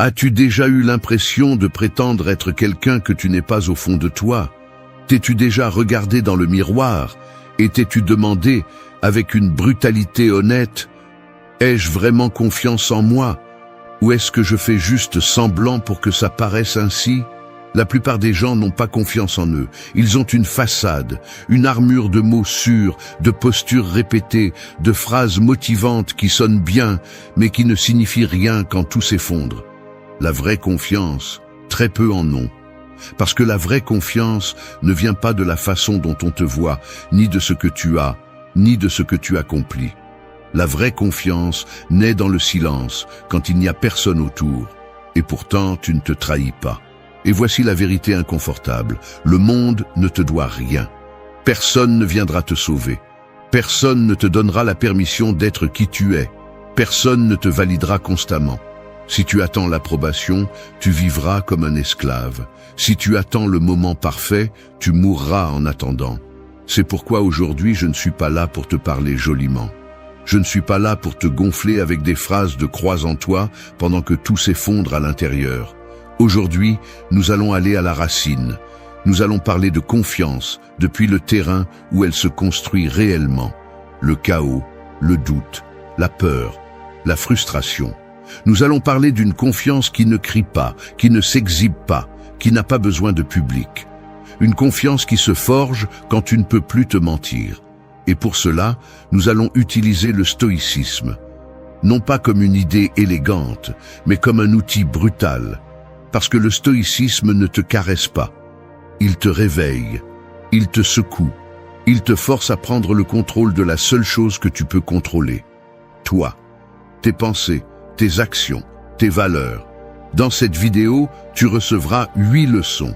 As-tu déjà eu l'impression de prétendre être quelqu'un que tu n'es pas au fond de toi? T'es-tu déjà regardé dans le miroir et t'es-tu demandé, avec une brutalité honnête, ai-je vraiment confiance en moi? Ou est-ce que je fais juste semblant pour que ça paraisse ainsi? La plupart des gens n'ont pas confiance en eux. Ils ont une façade, une armure de mots sûrs, de postures répétées, de phrases motivantes qui sonnent bien, mais qui ne signifient rien quand tout s'effondre. La vraie confiance, très peu en ont. Parce que la vraie confiance ne vient pas de la façon dont on te voit, ni de ce que tu as, ni de ce que tu accomplis. La vraie confiance naît dans le silence, quand il n'y a personne autour. Et pourtant, tu ne te trahis pas. Et voici la vérité inconfortable. Le monde ne te doit rien. Personne ne viendra te sauver. Personne ne te donnera la permission d'être qui tu es. Personne ne te validera constamment. Si tu attends l'approbation, tu vivras comme un esclave. Si tu attends le moment parfait, tu mourras en attendant. C'est pourquoi aujourd'hui je ne suis pas là pour te parler joliment. Je ne suis pas là pour te gonfler avec des phrases de croix en toi pendant que tout s'effondre à l'intérieur. Aujourd'hui, nous allons aller à la racine. Nous allons parler de confiance depuis le terrain où elle se construit réellement. Le chaos, le doute, la peur, la frustration. Nous allons parler d'une confiance qui ne crie pas, qui ne s'exhibe pas, qui n'a pas besoin de public. Une confiance qui se forge quand tu ne peux plus te mentir. Et pour cela, nous allons utiliser le stoïcisme. Non pas comme une idée élégante, mais comme un outil brutal. Parce que le stoïcisme ne te caresse pas. Il te réveille, il te secoue, il te force à prendre le contrôle de la seule chose que tu peux contrôler. Toi, tes pensées, tes actions, tes valeurs. Dans cette vidéo, tu recevras 8 leçons.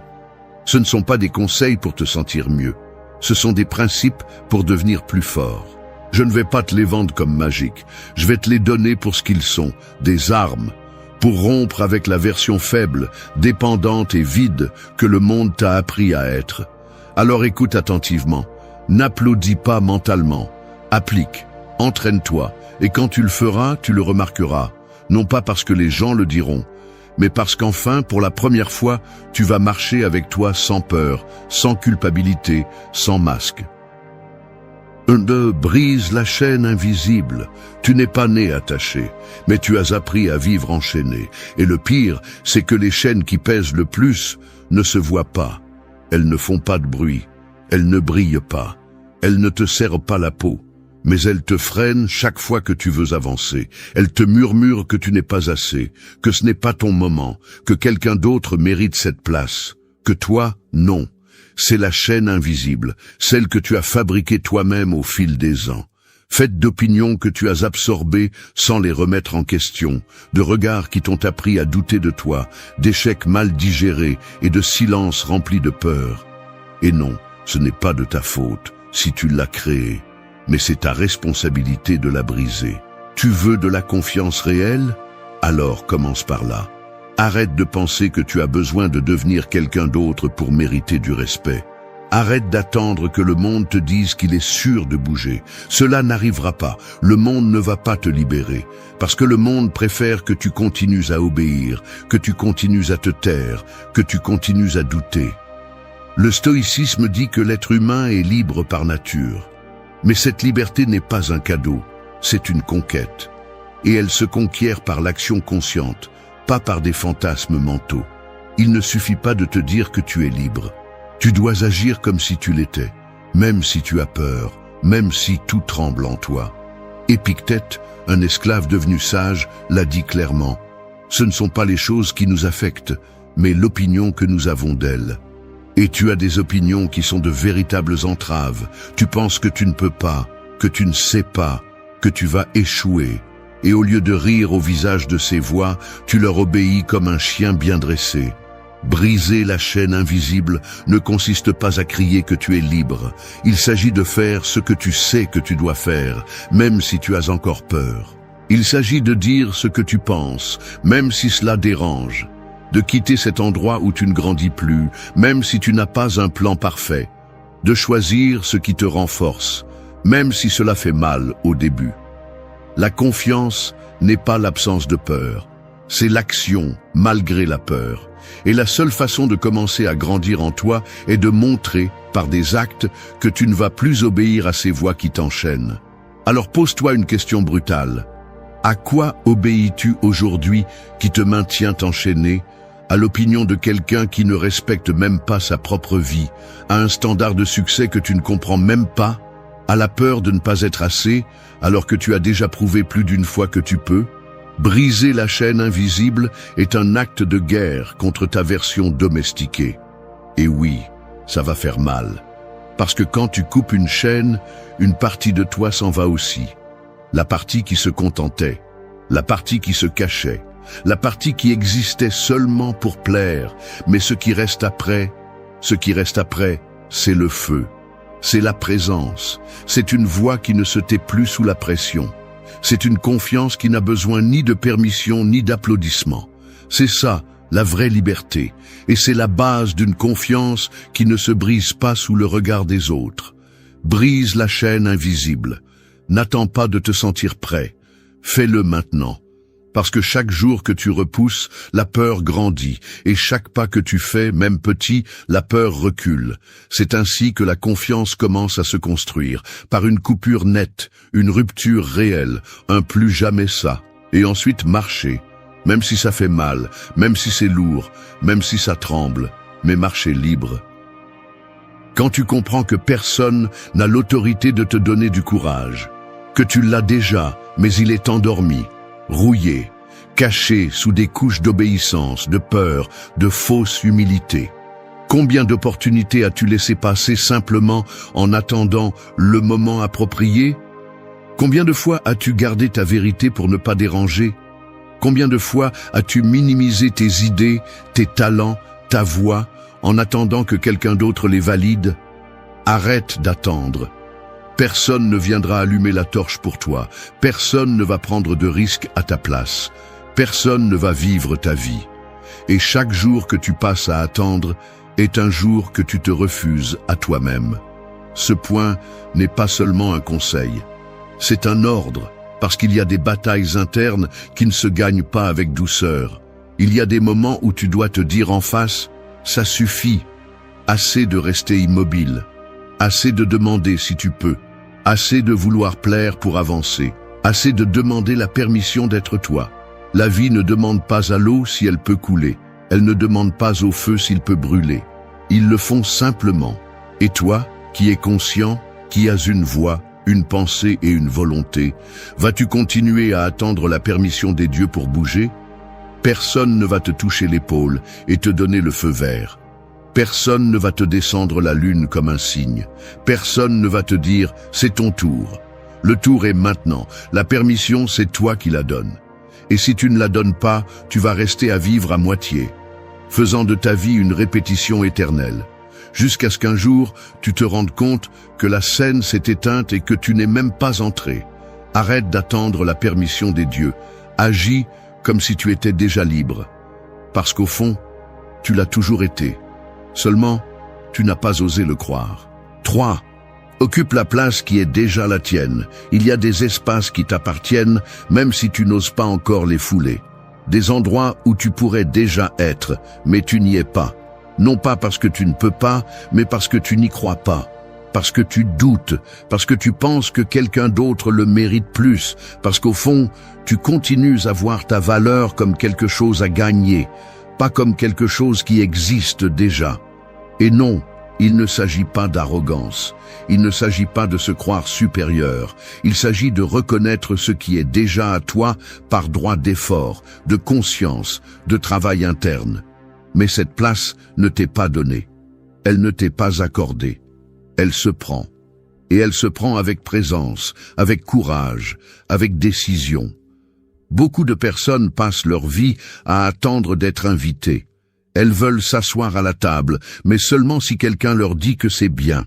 Ce ne sont pas des conseils pour te sentir mieux. Ce sont des principes pour devenir plus fort. Je ne vais pas te les vendre comme magiques. Je vais te les donner pour ce qu'ils sont, des armes, pour rompre avec la version faible, dépendante et vide que le monde t'a appris à être. Alors écoute attentivement. N'applaudis pas mentalement. Applique, entraîne-toi, et quand tu le feras, tu le remarqueras. Non pas parce que les gens le diront, mais parce qu'enfin, pour la première fois, tu vas marcher avec toi sans peur, sans culpabilité, sans masque. 2. Brise la chaîne invisible. Tu n'es pas né attaché, mais tu as appris à vivre enchaîné. Et le pire, c'est que les chaînes qui pèsent le plus ne se voient pas. Elles ne font pas de bruit, elles ne brillent pas, elles ne te serrent pas la peau. Mais elles te freinent chaque fois que tu veux avancer. Elles te murmurent que tu n'es pas assez, que ce n'est pas ton moment, que quelqu'un d'autre mérite cette place. Que toi, non. C'est la chaîne invisible, celle que tu as fabriquée toi-même au fil des ans. Faite d'opinions que tu as absorbées sans les remettre en question, de regards qui t'ont appris à douter de toi, d'échecs mal digérés et de silences remplis de peur. Et non, ce n'est pas de ta faute si tu l'as créée. Mais c'est ta responsabilité de la briser. Tu veux de la confiance réelle? Alors commence par là. Arrête de penser que tu as besoin de devenir quelqu'un d'autre pour mériter du respect. Arrête d'attendre que le monde te dise qu'il est sûr de bouger. Cela n'arrivera pas. Le monde ne va pas te libérer. Parce que le monde préfère que tu continues à obéir, que tu continues à te taire, que tu continues à douter. Le stoïcisme dit que l'être humain est libre par nature. Mais cette liberté n'est pas un cadeau, c'est une conquête. Et elle se conquiert par l'action consciente, pas par des fantasmes mentaux. Il ne suffit pas de te dire que tu es libre. Tu dois agir comme si tu l'étais, même si tu as peur, même si tout tremble en toi. Épictète, un esclave devenu sage, l'a dit clairement. Ce ne sont pas les choses qui nous affectent, mais l'opinion que nous avons d'elles. Et tu as des opinions qui sont de véritables entraves. Tu penses que tu ne peux pas, que tu ne sais pas, que tu vas échouer. Et au lieu de rire au visage de ces voix, tu leur obéis comme un chien bien dressé. Briser la chaîne invisible ne consiste pas à crier que tu es libre. Il s'agit de faire ce que tu sais que tu dois faire, même si tu as encore peur. Il s'agit de dire ce que tu penses, même si cela dérange. De quitter cet endroit où tu ne grandis plus, même si tu n'as pas un plan parfait. De choisir ce qui te renforce, même si cela fait mal au début. La confiance n'est pas l'absence de peur. c'est l'action, malgré la peur. Et la seule façon de commencer à grandir en toi est de montrer, par des actes, que tu ne vas plus obéir à ces voix qui t'enchaînent. Alors pose-toi une question brutale. À quoi obéis-tu aujourd'hui qui te maintient enchaîné? À l'opinion de quelqu'un qui ne respecte même pas sa propre vie? À un standard de succès que tu ne comprends même pas? À la peur de ne pas être assez, alors que tu as déjà prouvé plus d'une fois que tu peux? Briser la chaîne invisible est un acte de guerre contre ta version domestiquée. Et oui, ça va faire mal. Parce que quand tu coupes une chaîne, une partie de toi s'en va aussi. La partie qui se contentait, la partie qui se cachait, la partie qui existait seulement pour plaire. Mais ce qui reste après, c'est le feu. C'est la présence. C'est une voix qui ne se tait plus sous la pression. C'est une confiance qui n'a besoin ni de permission ni d'applaudissements. C'est ça, la vraie liberté. Et c'est la base d'une confiance qui ne se brise pas sous le regard des autres. Brise la chaîne invisible. N'attends pas de te sentir prêt. Fais-le maintenant. Parce que chaque jour que tu repousses, la peur grandit. Et chaque pas que tu fais, même petit, la peur recule. C'est ainsi que la confiance commence à se construire. Par une coupure nette, une rupture réelle, un plus jamais ça. Et ensuite marcher. Même si ça fait mal, même si c'est lourd, même si ça tremble. Mais marcher libre. Quand tu comprends que personne n'a l'autorité de te donner du courage. Que tu l'as déjà, mais il est endormi. Rouillé, caché sous des couches d'obéissance, de peur, de fausse humilité. Combien d'opportunités as-tu laissé passer simplement en attendant le moment approprié? Combien de fois as-tu gardé ta vérité pour ne pas déranger? Combien de fois as-tu minimisé tes idées, tes talents, ta voix, en attendant que quelqu'un d'autre les valide? Arrête d'attendre. Personne ne viendra allumer la torche pour toi. Personne ne va prendre de risques à ta place. Personne ne va vivre ta vie. Et chaque jour que tu passes à attendre est un jour que tu te refuses à toi-même. Ce point n'est pas seulement un conseil. C'est un ordre, parce qu'il y a des batailles internes qui ne se gagnent pas avec douceur. Il y a des moments où tu dois te dire en face, ça suffit. Assez de rester immobile. Assez de demander si tu peux. Assez de vouloir plaire pour avancer. Assez de demander la permission d'être toi. La vie ne demande pas à l'eau si elle peut couler. Elle ne demande pas au feu s'il peut brûler. Ils le font simplement. Et toi, qui es conscient, qui as une voix, une pensée et une volonté, vas-tu continuer à attendre la permission des dieux pour bouger? Personne ne va te toucher l'épaule et te donner le feu vert. Personne ne va te descendre la lune comme un signe. Personne ne va te dire « c'est ton tour ». Le tour est maintenant. La permission, c'est toi qui la donnes. Et si tu ne la donnes pas, tu vas rester à vivre à moitié, faisant de ta vie une répétition éternelle. Jusqu'à ce qu'un jour, tu te rendes compte que la scène s'est éteinte et que tu n'es même pas entré. Arrête d'attendre la permission des dieux. Agis comme si tu étais déjà libre. Parce qu'au fond, tu l'as toujours été. Seulement, tu n'as pas osé le croire. 3. Occupe la place qui est déjà la tienne. Il y a des espaces qui t'appartiennent, même si tu n'oses pas encore les fouler. Des endroits où tu pourrais déjà être, mais tu n'y es pas. Non pas parce que tu ne peux pas, mais parce que tu n'y crois pas. Parce que tu doutes, parce que tu penses que quelqu'un d'autre le mérite plus, parce qu'au fond, tu continues à voir ta valeur comme quelque chose à gagner, pas comme quelque chose qui existe déjà. Et non, il ne s'agit pas d'arrogance, il ne s'agit pas de se croire supérieur, il s'agit de reconnaître ce qui est déjà à toi par droit d'effort, de conscience, de travail interne. Mais cette place ne t'est pas donnée, elle ne t'est pas accordée, elle se prend. Et elle se prend avec présence, avec courage, avec décision. Beaucoup de personnes passent leur vie à attendre d'être invitées. Elles veulent s'asseoir à la table, mais seulement si quelqu'un leur dit que c'est bien.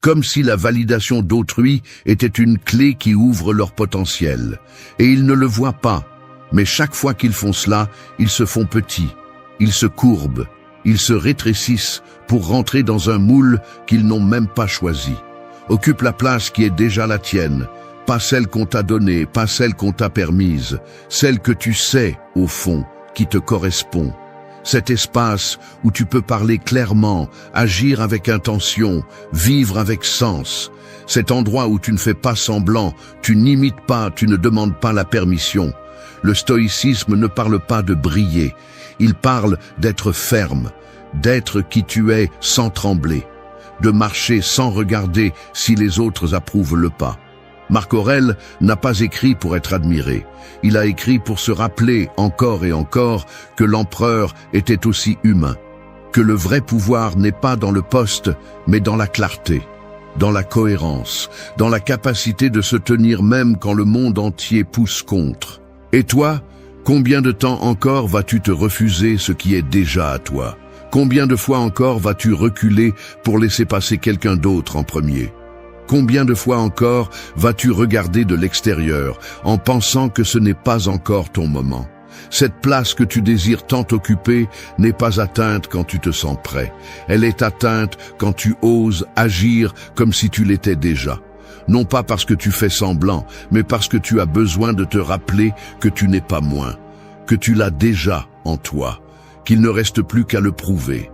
Comme si la validation d'autrui était une clé qui ouvre leur potentiel. Et ils ne le voient pas, mais chaque fois qu'ils font cela, ils se font petits, ils se courbent, ils se rétrécissent pour rentrer dans un moule qu'ils n'ont même pas choisi. Occupe la place qui est déjà la tienne, pas celle qu'on t'a donnée, pas celle qu'on t'a permise, celle que tu sais, au fond, qui te correspond. Cet espace où tu peux parler clairement, agir avec intention, vivre avec sens. Cet endroit où tu ne fais pas semblant, tu n'imites pas, tu ne demandes pas la permission. Le stoïcisme ne parle pas de briller, il parle d'être ferme, d'être qui tu es sans trembler, de marcher sans regarder si les autres approuvent le pas. Marc Aurèle n'a pas écrit pour être admiré. Il a écrit pour se rappeler encore et encore que l'empereur était aussi humain, que le vrai pouvoir n'est pas dans le poste, mais dans la clarté, dans la cohérence, dans la capacité de se tenir même quand le monde entier pousse contre. Et toi, combien de temps encore vas-tu te refuser ce qui est déjà à toi? Combien de fois encore vas-tu reculer pour laisser passer quelqu'un d'autre en premier? Combien de fois encore vas-tu regarder de l'extérieur en pensant que ce n'est pas encore ton moment? Cette place que tu désires tant occuper n'est pas atteinte quand tu te sens prêt. Elle est atteinte quand tu oses agir comme si tu l'étais déjà. Non pas parce que tu fais semblant, mais parce que tu as besoin de te rappeler que tu n'es pas moins, que tu l'as déjà en toi, qu'il ne reste plus qu'à le prouver.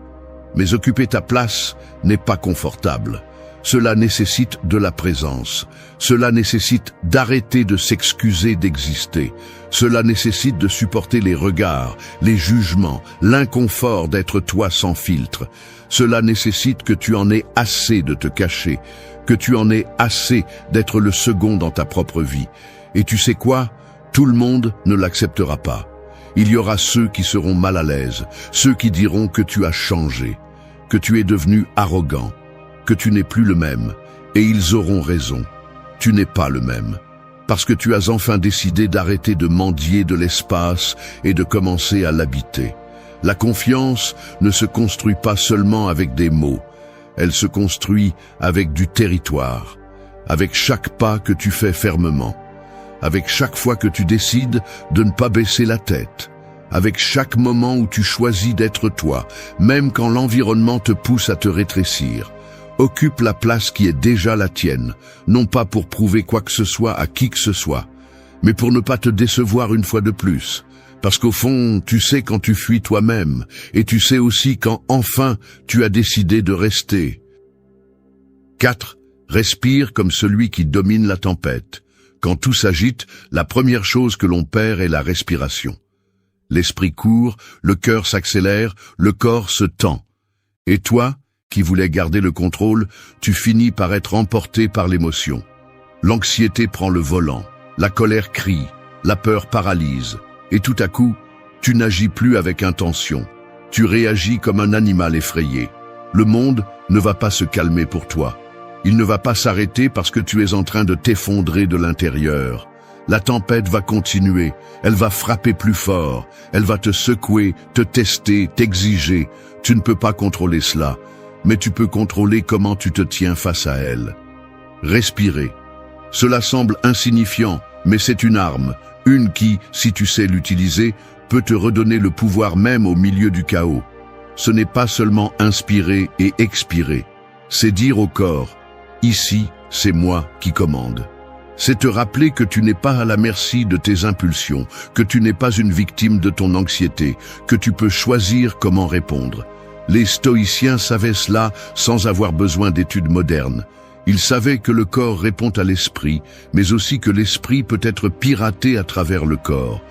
Mais occuper ta place n'est pas confortable. Cela nécessite de la présence. Cela nécessite d'arrêter de s'excuser d'exister. Cela nécessite de supporter les regards, les jugements, l'inconfort d'être toi sans filtre. Cela nécessite que tu en aies assez de te cacher, que tu en aies assez d'être le second dans ta propre vie. Et tu sais quoi? Tout le monde ne l'acceptera pas. Il y aura ceux qui seront mal à l'aise, ceux qui diront que tu as changé, que tu es devenu arrogant, que tu n'es plus le même, et ils auront raison. Tu n'es pas le même, parce que tu as enfin décidé d'arrêter de mendier de l'espace et de commencer à l'habiter. La confiance ne se construit pas seulement avec des mots, elle se construit avec du territoire, avec chaque pas que tu fais fermement, avec chaque fois que tu décides de ne pas baisser la tête, avec chaque moment où tu choisis d'être toi, même quand l'environnement te pousse à te rétrécir. Occupe la place qui est déjà la tienne, non pas pour prouver quoi que ce soit à qui que ce soit, mais pour ne pas te décevoir une fois de plus. Parce qu'au fond, tu sais quand tu fuis toi-même, et tu sais aussi quand enfin tu as décidé de rester. 4. Respire comme celui qui domine la tempête. Quand tout s'agite, la première chose que l'on perd est la respiration. L'esprit court, le cœur s'accélère, le corps se tend. Et toi, qui voulais garder le contrôle, tu finis par être emporté par l'émotion. L'anxiété prend le volant, la colère crie, la peur paralyse, et tout à coup, tu n'agis plus avec intention. Tu réagis comme un animal effrayé. Le monde ne va pas se calmer pour toi. Il ne va pas s'arrêter parce que tu es en train de t'effondrer de l'intérieur. La tempête va continuer, elle va frapper plus fort, elle va te secouer, te tester, t'exiger. Tu ne peux pas contrôler cela, mais tu peux contrôler comment tu te tiens face à elle. Respirer. Cela semble insignifiant, mais c'est une arme, une qui, si tu sais l'utiliser, peut te redonner le pouvoir même au milieu du chaos. Ce n'est pas seulement inspirer et expirer, c'est dire au corps, ici, c'est moi qui commande. C'est te rappeler que tu n'es pas à la merci de tes impulsions, que tu n'es pas une victime de ton anxiété, que tu peux choisir comment répondre. Les stoïciens savaient cela sans avoir besoin d'études modernes. Ils savaient que le corps répond à l'esprit, mais aussi que l'esprit peut être piraté à travers le corps.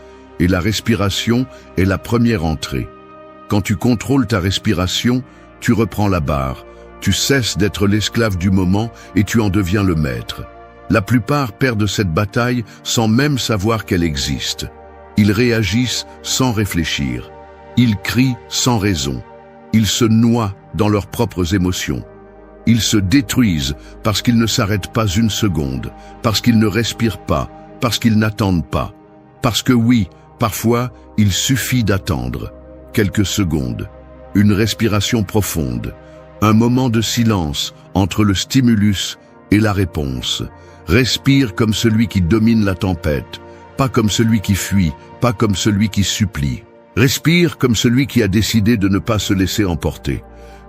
Et la respiration est la première entrée. Quand tu contrôles ta respiration, tu reprends la barre. Tu cesses d'être l'esclave du moment et tu en deviens le maître. La plupart perdent cette bataille sans même savoir qu'elle existe. Ils réagissent sans réfléchir. Ils crient sans raison. Ils se noient dans leurs propres émotions. Ils se détruisent parce qu'ils ne s'arrêtent pas une seconde, parce qu'ils ne respirent pas, parce qu'ils n'attendent pas. Parce que oui, parfois, il suffit d'attendre. Quelques secondes, une respiration profonde, un moment de silence entre le stimulus et la réponse. Respire comme celui qui domine la tempête, pas comme celui qui fuit, pas comme celui qui supplie. Respire comme celui qui a décidé de ne pas se laisser emporter,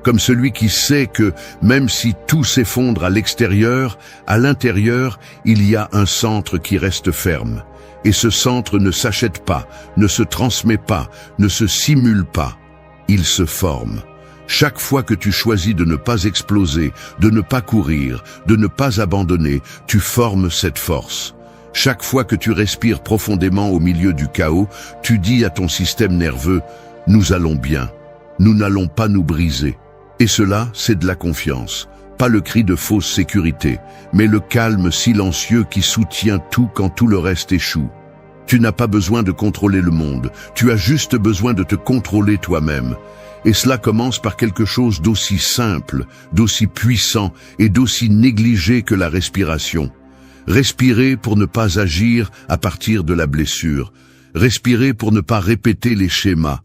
comme celui qui sait que, même si tout s'effondre à l'extérieur, à l'intérieur, il y a un centre qui reste ferme. Et ce centre ne s'achète pas, ne se transmet pas, ne se simule pas. Il se forme. Chaque fois que tu choisis de ne pas exploser, de ne pas courir, de ne pas abandonner, tu formes cette force. Chaque fois que tu respires profondément au milieu du chaos, tu dis à ton système nerveux « Nous allons bien, nous n'allons pas nous briser ». Et cela, c'est de la confiance. Pas le cri de fausse sécurité, mais le calme silencieux qui soutient tout quand tout le reste échoue. Tu n'as pas besoin de contrôler le monde, tu as juste besoin de te contrôler toi-même. Et cela commence par quelque chose d'aussi simple, d'aussi puissant et d'aussi négligé que la respiration. Respirer pour ne pas agir à partir de la blessure. Respirer pour ne pas répéter les schémas.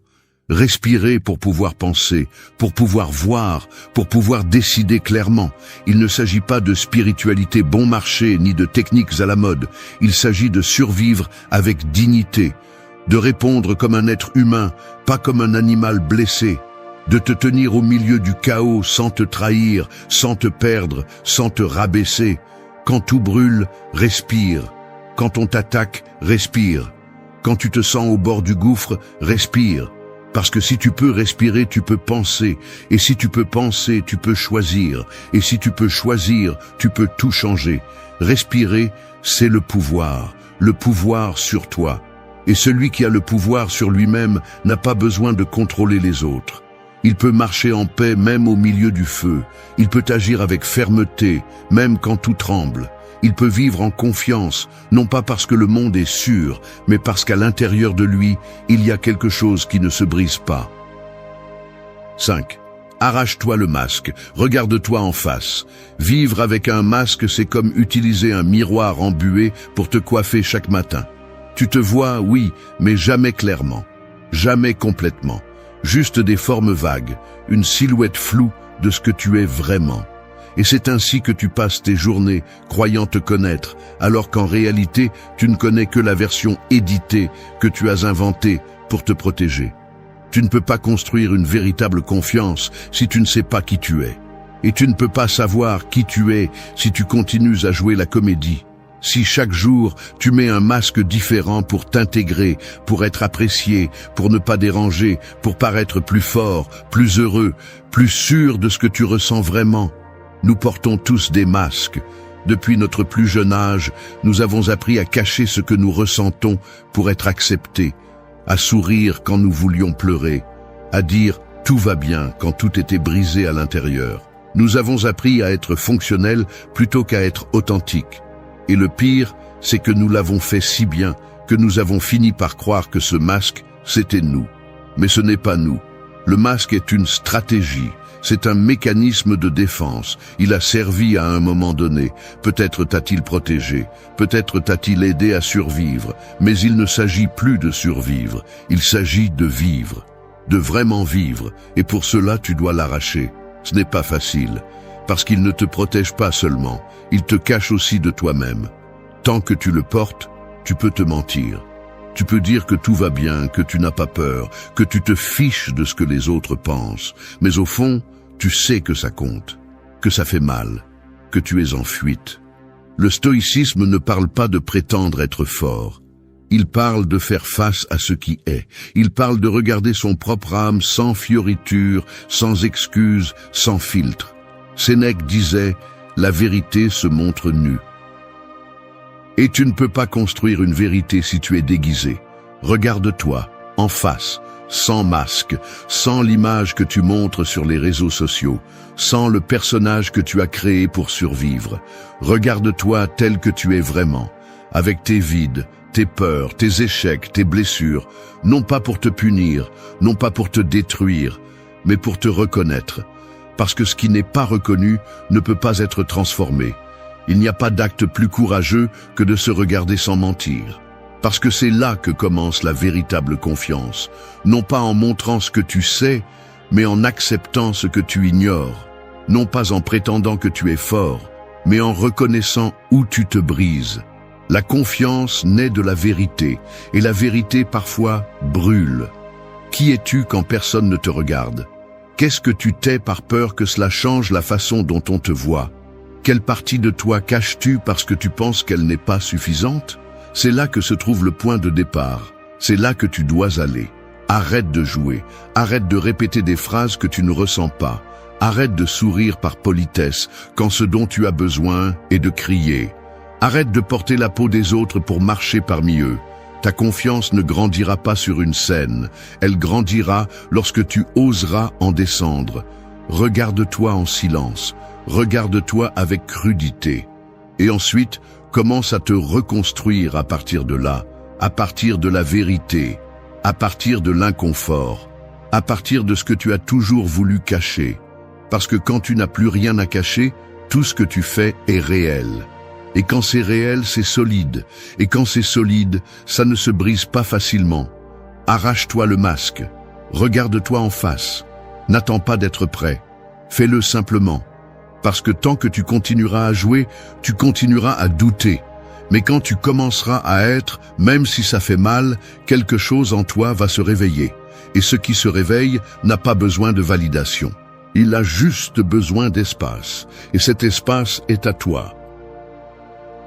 Respirer pour pouvoir penser, pour pouvoir voir, pour pouvoir décider clairement. Il ne s'agit pas de spiritualité bon marché ni de techniques à la mode. Il s'agit de survivre avec dignité, de répondre comme un être humain, pas comme un animal blessé, de te tenir au milieu du chaos sans te trahir, sans te perdre, sans te rabaisser. Quand tout brûle, respire. Quand on t'attaque, respire. Quand tu te sens au bord du gouffre, respire. Parce que si tu peux respirer, tu peux penser. Et si tu peux penser, tu peux choisir. Et si tu peux choisir, tu peux tout changer. Respirer, c'est le pouvoir sur toi. Et celui qui a le pouvoir sur lui-même n'a pas besoin de contrôler les autres. Il peut marcher en paix même au milieu du feu. Il peut agir avec fermeté, même quand tout tremble. Il peut vivre en confiance, non pas parce que le monde est sûr, mais parce qu'à l'intérieur de lui, il y a quelque chose qui ne se brise pas. 5. Arrache-toi le masque, regarde-toi en face. Vivre avec un masque, c'est comme utiliser un miroir embué pour te coiffer chaque matin. Tu te vois, oui, mais jamais clairement, jamais complètement. Juste des formes vagues, une silhouette floue de ce que tu es vraiment. Et c'est ainsi que tu passes tes journées, croyant te connaître, alors qu'en réalité, tu ne connais que la version éditée que tu as inventée pour te protéger. Tu ne peux pas construire une véritable confiance si tu ne sais pas qui tu es. Et tu ne peux pas savoir qui tu es si tu continues à jouer la comédie. Si chaque jour, tu mets un masque différent pour t'intégrer, pour être apprécié, pour ne pas déranger, pour paraître plus fort, plus heureux, plus sûr de ce que tu ressens vraiment. Nous portons tous des masques. Depuis notre plus jeune âge, nous avons appris à cacher ce que nous ressentons pour être acceptés, à sourire quand nous voulions pleurer, à dire « tout va bien » quand tout était brisé à l'intérieur. Nous avons appris à être fonctionnels plutôt qu'à être authentiques. Et le pire, c'est que nous l'avons fait si bien que nous avons fini par croire que ce masque, c'était nous. Mais ce n'est pas nous. Le masque est une stratégie. C'est un mécanisme de défense. Il a servi à un moment donné. Peut-être t'a-t-il protégé, peut-être t'a-t-il aidé à survivre, mais il ne s'agit plus de survivre. Il s'agit de vivre, de vraiment vivre, et pour cela tu dois l'arracher. Ce n'est pas facile, parce qu'il ne te protège pas seulement, il te cache aussi de toi-même. Tant que tu le portes, tu peux te mentir. Tu peux dire que tout va bien, que tu n'as pas peur, que tu te fiches de ce que les autres pensent. Mais au fond, tu sais que ça compte, que ça fait mal, que tu es en fuite. Le stoïcisme ne parle pas de prétendre être fort. Il parle de faire face à ce qui est. Il parle de regarder son propre âme sans fioriture, sans excuse, sans filtre. Sénèque disait « La vérité se montre nue ». Et tu ne peux pas construire une vérité si tu es déguisé. Regarde-toi, en face, sans masque, sans l'image que tu montres sur les réseaux sociaux, sans le personnage que tu as créé pour survivre. Regarde-toi tel que tu es vraiment, avec tes vides, tes peurs, tes échecs, tes blessures, non pas pour te punir, non pas pour te détruire, mais pour te reconnaître. Parce que ce qui n'est pas reconnu ne peut pas être transformé. Il n'y a pas d'acte plus courageux que de se regarder sans mentir. Parce que c'est là que commence la véritable confiance. Non pas en montrant ce que tu sais, mais en acceptant ce que tu ignores. Non pas en prétendant que tu es fort, mais en reconnaissant où tu te brises. La confiance naît de la vérité, et la vérité parfois brûle. Qui es-tu quand personne ne te regarde ? Qu'est-ce que tu tais par peur que cela change la façon dont on te voit? Quelle partie de toi caches-tu parce que tu penses qu'elle n'est pas suffisante? C'est là que se trouve le point de départ. C'est là que tu dois aller. Arrête de jouer. Arrête de répéter des phrases que tu ne ressens pas. Arrête de sourire par politesse quand ce dont tu as besoin est de crier. Arrête de porter la peau des autres pour marcher parmi eux. Ta confiance ne grandira pas sur une scène. Elle grandira lorsque tu oseras en descendre. Regarde-toi en silence. Regarde-toi avec crudité. Et ensuite, commence à te reconstruire à partir de là, à partir de la vérité, à partir de l'inconfort, à partir de ce que tu as toujours voulu cacher. Parce que quand tu n'as plus rien à cacher, tout ce que tu fais est réel. Et quand c'est réel, c'est solide. Et quand c'est solide, ça ne se brise pas facilement. Arrache-toi le masque. Regarde-toi en face. N'attends pas d'être prêt. Fais-le simplement. Parce que tant que tu continueras à jouer, tu continueras à douter. Mais quand tu commenceras à être, même si ça fait mal, quelque chose en toi va se réveiller. Et ce qui se réveille n'a pas besoin de validation. Il a juste besoin d'espace. Et cet espace est à toi.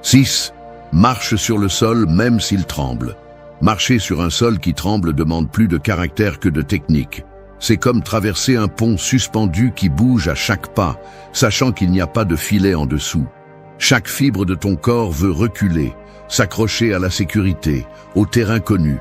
6. Marche sur le sol même s'il tremble. Marcher sur un sol qui tremble demande plus de caractère que de technique. C'est comme traverser un pont suspendu qui bouge à chaque pas, sachant qu'il n'y a pas de filet en dessous. Chaque fibre de ton corps veut reculer, s'accrocher à la sécurité, au terrain connu.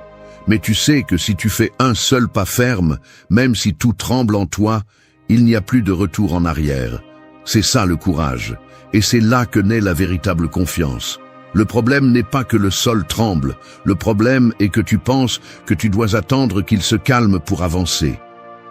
Mais tu sais que si tu fais un seul pas ferme, même si tout tremble en toi, il n'y a plus de retour en arrière. C'est ça le courage. Et c'est là que naît la véritable confiance. Le problème n'est pas que le sol tremble. Le problème est que tu penses que tu dois attendre qu'il se calme pour avancer.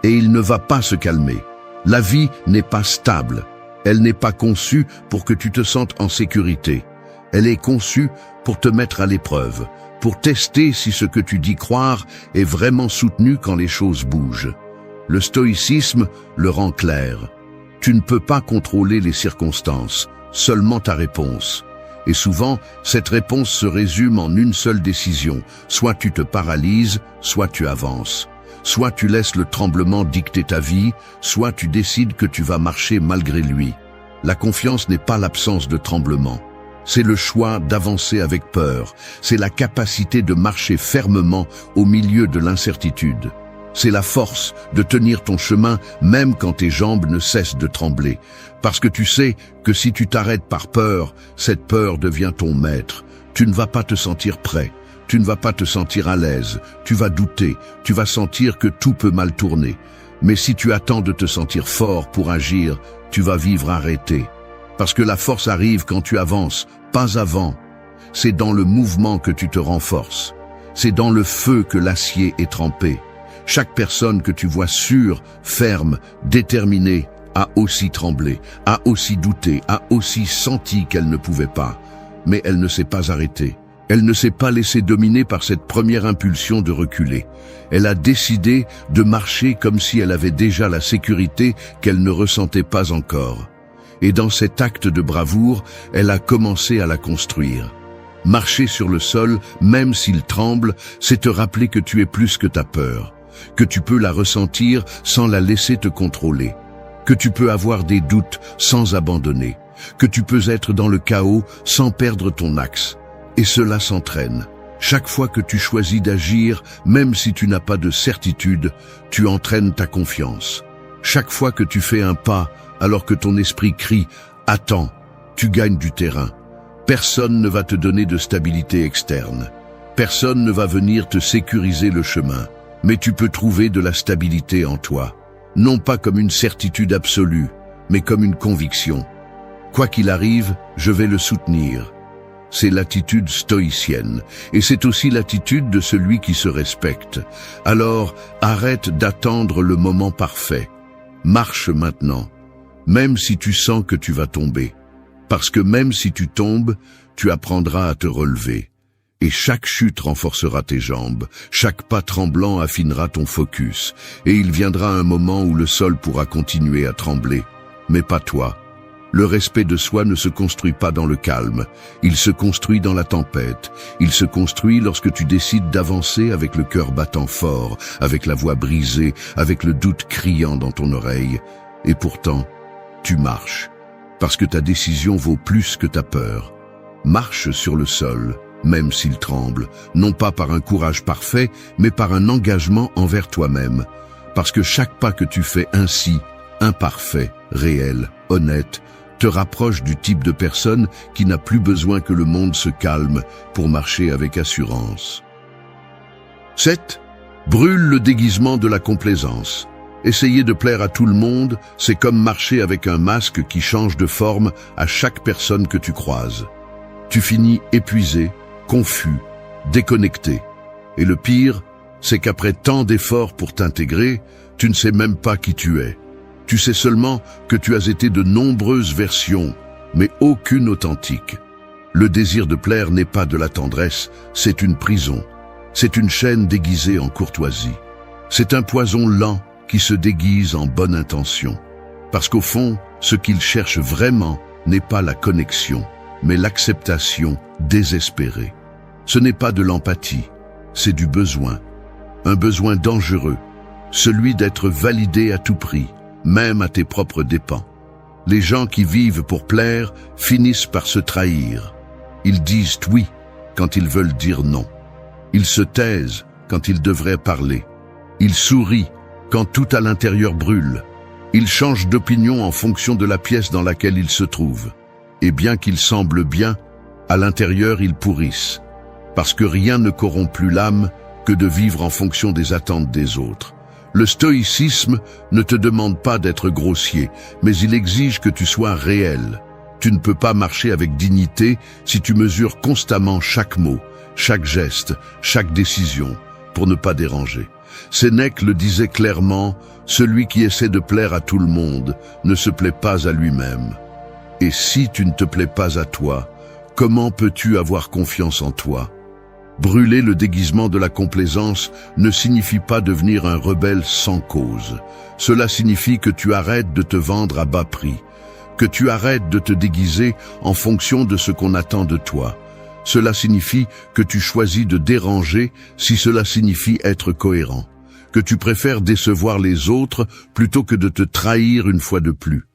Et il ne va pas se calmer. La vie n'est pas stable. Elle n'est pas conçue pour que tu te sentes en sécurité. Elle est conçue pour te mettre à l'épreuve, pour tester si ce que tu dis croire est vraiment soutenu quand les choses bougent. Le stoïcisme le rend clair. Tu ne peux pas contrôler les circonstances, seulement ta réponse. Et souvent, cette réponse se résume en une seule décision. Soit tu te paralyses, soit tu avances. Soit tu laisses le tremblement dicter ta vie, soit tu décides que tu vas marcher malgré lui. La confiance n'est pas l'absence de tremblement. C'est le choix d'avancer avec peur. C'est la capacité de marcher fermement au milieu de l'incertitude. C'est la force de tenir ton chemin même quand tes jambes ne cessent de trembler. Parce que tu sais que si tu t'arrêtes par peur, cette peur devient ton maître. Tu ne vas pas te sentir prêt. Tu ne vas pas te sentir à l'aise. Tu vas douter. Tu vas sentir que tout peut mal tourner. Mais si tu attends de te sentir fort pour agir, tu vas vivre arrêté. Parce que la force arrive quand tu avances, pas avant. C'est dans le mouvement que tu te renforces. C'est dans le feu que l'acier est trempé. Chaque personne que tu vois sûre, ferme, déterminée, a aussi tremblé, a aussi douté, a aussi senti qu'elle ne pouvait pas. Mais elle ne s'est pas arrêtée. Elle ne s'est pas laissée dominer par cette première impulsion de reculer. Elle a décidé de marcher comme si elle avait déjà la sécurité qu'elle ne ressentait pas encore. Et dans cet acte de bravoure, elle a commencé à la construire. Marcher sur le sol, même s'il tremble, c'est te rappeler que tu es plus que ta peur. Que tu peux la ressentir sans la laisser te contrôler, que tu peux avoir des doutes sans abandonner, que tu peux être dans le chaos sans perdre ton axe. Et cela s'entraîne. Chaque fois que tu choisis d'agir, même si tu n'as pas de certitude, tu entraînes ta confiance. Chaque fois que tu fais un pas, alors que ton esprit crie « Attends », tu gagnes du terrain. Personne ne va te donner de stabilité externe. Personne ne va venir te sécuriser le chemin. Mais tu peux trouver de la stabilité en toi, non pas comme une certitude absolue, mais comme une conviction. Quoi qu'il arrive, je vais le soutenir. C'est l'attitude stoïcienne, et c'est aussi l'attitude de celui qui se respecte. Alors, arrête d'attendre le moment parfait. Marche maintenant, même si tu sens que tu vas tomber. Parce que même si tu tombes, tu apprendras à te relever. Et chaque chute renforcera tes jambes, chaque pas tremblant affinera ton focus, et il viendra un moment où le sol pourra continuer à trembler, mais pas toi. Le respect de soi ne se construit pas dans le calme, il se construit dans la tempête. Il se construit lorsque tu décides d'avancer avec le cœur battant fort, avec la voix brisée, avec le doute criant dans ton oreille. Et pourtant, tu marches, parce que ta décision vaut plus que ta peur. Marche sur le sol, même s'il tremble, non pas par un courage parfait, mais par un engagement envers toi-même. Parce que chaque pas que tu fais ainsi, imparfait, réel, honnête, te rapproche du type de personne qui n'a plus besoin que le monde se calme pour marcher avec assurance. 7. Brûle le déguisement de la complaisance. Essayer de plaire à tout le monde, c'est comme marcher avec un masque qui change de forme à chaque personne que tu croises. Tu finis épuisé, confus, déconnecté. Et le pire, c'est qu'après tant d'efforts pour t'intégrer, tu ne sais même pas qui tu es. Tu sais seulement que tu as été de nombreuses versions, mais aucune authentique. Le désir de plaire n'est pas de la tendresse, c'est une prison. C'est une chaîne déguisée en courtoisie. C'est un poison lent qui se déguise en bonne intention. Parce qu'au fond, ce qu'il cherche vraiment n'est pas la connexion, mais l'acceptation désespérée. Ce n'est pas de l'empathie, c'est du besoin. Un besoin dangereux, celui d'être validé à tout prix, même à tes propres dépens. Les gens qui vivent pour plaire finissent par se trahir. Ils disent oui quand ils veulent dire non. Ils se taisent quand ils devraient parler. Ils sourient quand tout à l'intérieur brûle. Ils changent d'opinion en fonction de la pièce dans laquelle ils se trouvent. Et bien qu'ils semblent bien, à l'intérieur ils pourrissent. Parce que rien ne corrompt plus l'âme que de vivre en fonction des attentes des autres. Le stoïcisme ne te demande pas d'être grossier, mais il exige que tu sois réel. Tu ne peux pas marcher avec dignité si tu mesures constamment chaque mot, chaque geste, chaque décision, pour ne pas déranger. Sénèque le disait clairement, celui qui essaie de plaire à tout le monde ne se plaît pas à lui-même. Et si tu ne te plais pas à toi, comment peux-tu avoir confiance en toi ? Brûler le déguisement de la complaisance ne signifie pas devenir un rebelle sans cause. Cela signifie que tu arrêtes de te vendre à bas prix, que tu arrêtes de te déguiser en fonction de ce qu'on attend de toi. Cela signifie que tu choisis de déranger si cela signifie être cohérent, que tu préfères décevoir les autres plutôt que de te trahir une fois de plus.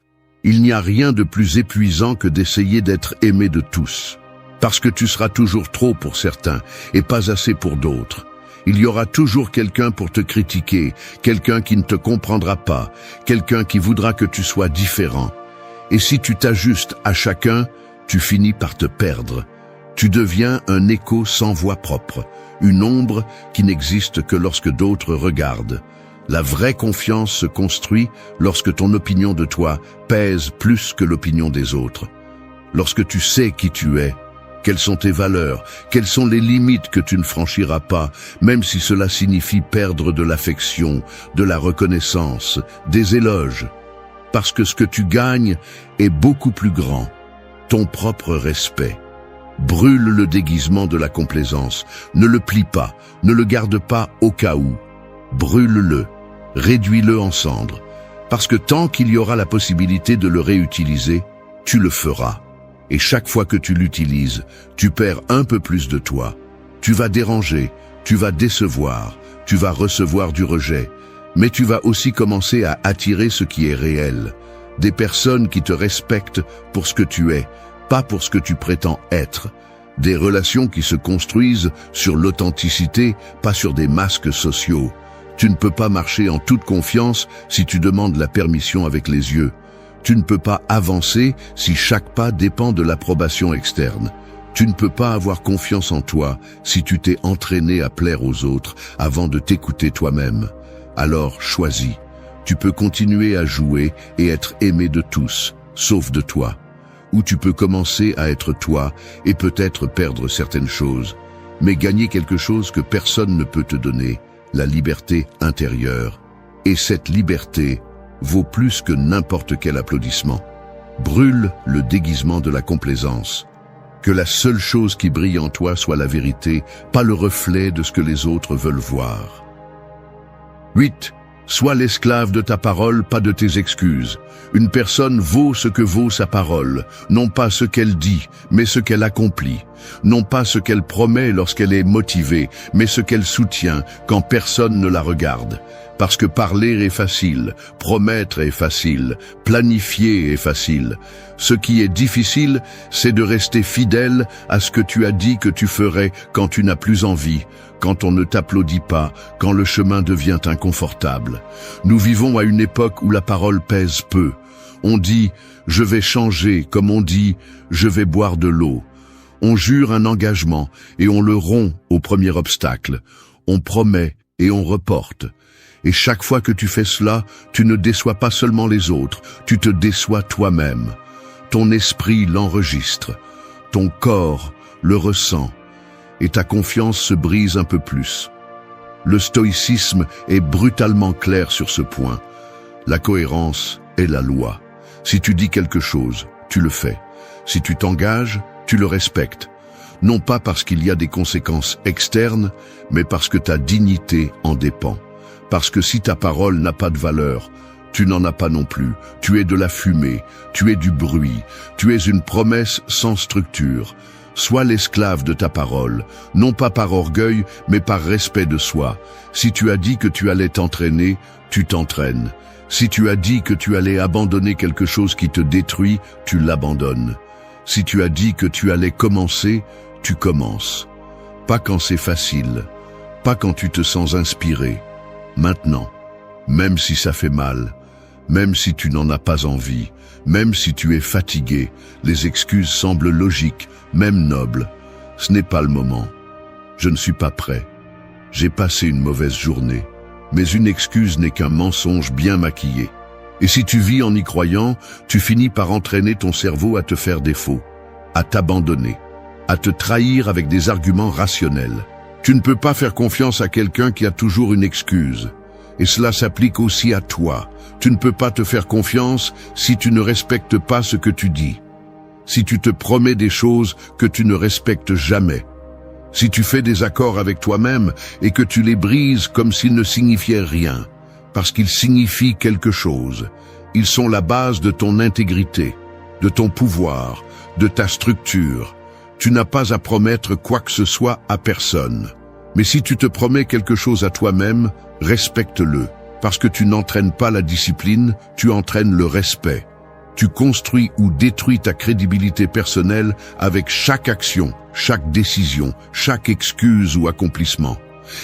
Il n'y a rien de plus épuisant que d'essayer d'être aimé de tous. Parce que tu seras toujours trop pour certains et pas assez pour d'autres. Il y aura toujours quelqu'un pour te critiquer, quelqu'un qui ne te comprendra pas, quelqu'un qui voudra que tu sois différent. Et si tu t'ajustes à chacun, tu finis par te perdre. Tu deviens un écho sans voix propre, une ombre qui n'existe que lorsque d'autres regardent. La vraie confiance se construit lorsque ton opinion de toi pèse plus que l'opinion des autres. Lorsque tu sais qui tu es, quelles sont tes valeurs, quelles sont les limites que tu ne franchiras pas, même si cela signifie perdre de l'affection, de la reconnaissance, des éloges. Parce que ce que tu gagnes est beaucoup plus grand, ton propre respect. Brûle le déguisement de la complaisance, ne le plie pas, ne le garde pas au cas où. Brûle-le, réduis-le en cendres, parce que tant qu'il y aura la possibilité de le réutiliser, tu le feras. Et chaque fois que tu l'utilises, tu perds un peu plus de toi. Tu vas déranger, tu vas décevoir, tu vas recevoir du rejet, mais tu vas aussi commencer à attirer ce qui est réel. Des personnes qui te respectent pour ce que tu es, pas pour ce que tu prétends être. Des relations qui se construisent sur l'authenticité, pas sur des masques sociaux. Tu ne peux pas marcher en toute confiance si tu demandes la permission avec les yeux. Tu ne peux pas avancer si chaque pas dépend de l'approbation externe. Tu ne peux pas avoir confiance en toi si tu t'es entraîné à plaire aux autres avant de t'écouter toi-même. Alors choisis. Tu peux continuer à jouer et être aimé de tous, sauf de toi. Ou tu peux commencer à être toi et peut-être perdre certaines choses, mais gagner quelque chose que personne ne peut te donner, la liberté intérieure. Et cette liberté vaut plus que n'importe quel applaudissement. Brûle le déguisement de la complaisance. Que la seule chose qui brille en toi soit la vérité, pas le reflet de ce que les autres veulent voir. 8. Sois l'esclave de ta parole, pas de tes excuses. Une personne vaut ce que vaut sa parole, non pas ce qu'elle dit, mais ce qu'elle accomplit. Non pas ce qu'elle promet lorsqu'elle est motivée, mais ce qu'elle soutient quand personne ne la regarde. Parce que parler est facile, promettre est facile, planifier est facile. Ce qui est difficile, c'est de rester fidèle à ce que tu as dit que tu ferais quand tu n'as plus envie, quand on ne t'applaudit pas, quand le chemin devient inconfortable. Nous vivons à une époque où la parole pèse peu. On dit « je vais changer » comme on dit « je vais boire de l'eau ». On jure un engagement et on le rompt au premier obstacle. On promet et on reporte. Et chaque fois que tu fais cela, tu ne déçois pas seulement les autres, tu te déçois toi-même. Ton esprit l'enregistre, ton corps le ressent, et ta confiance se brise un peu plus. Le stoïcisme est brutalement clair sur ce point. La cohérence est la loi. Si tu dis quelque chose, tu le fais. Si tu t'engages, tu le respectes. Non pas parce qu'il y a des conséquences externes, mais parce que ta dignité en dépend. Parce que si ta parole n'a pas de valeur, tu n'en as pas non plus. Tu es de la fumée, tu es du bruit, tu es une promesse sans structure. Sois l'esclave de ta parole, non pas par orgueil, mais par respect de soi. Si tu as dit que tu allais t'entraîner, tu t'entraînes. Si tu as dit que tu allais abandonner quelque chose qui te détruit, tu l'abandonnes. Si tu as dit que tu allais commencer, tu commences. Pas quand c'est facile, pas quand tu te sens inspiré. Maintenant, même si ça fait mal, même si tu n'en as pas envie, même si tu es fatigué, les excuses semblent logiques, même nobles. Ce n'est pas le moment. Je ne suis pas prêt. J'ai passé une mauvaise journée. Mais une excuse n'est qu'un mensonge bien maquillé. Et si tu vis en y croyant, tu finis par entraîner ton cerveau à te faire défaut, à t'abandonner, à te trahir avec des arguments rationnels. Tu ne peux pas faire confiance à quelqu'un qui a toujours une excuse. Et cela s'applique aussi à toi. Tu ne peux pas te faire confiance si tu ne respectes pas ce que tu dis. Si tu te promets des choses que tu ne respectes jamais. Si tu fais des accords avec toi-même et que tu les brises comme s'ils ne signifiaient rien. Parce qu'ils signifient quelque chose. Ils sont la base de ton intégrité, de ton pouvoir, de ta structure. Tu n'as pas à promettre quoi que ce soit à personne. Mais si tu te promets quelque chose à toi-même, respecte-le. Parce que tu n'entraînes pas la discipline, tu entraînes le respect. Tu construis ou détruis ta crédibilité personnelle avec chaque action, chaque décision, chaque excuse ou accomplissement.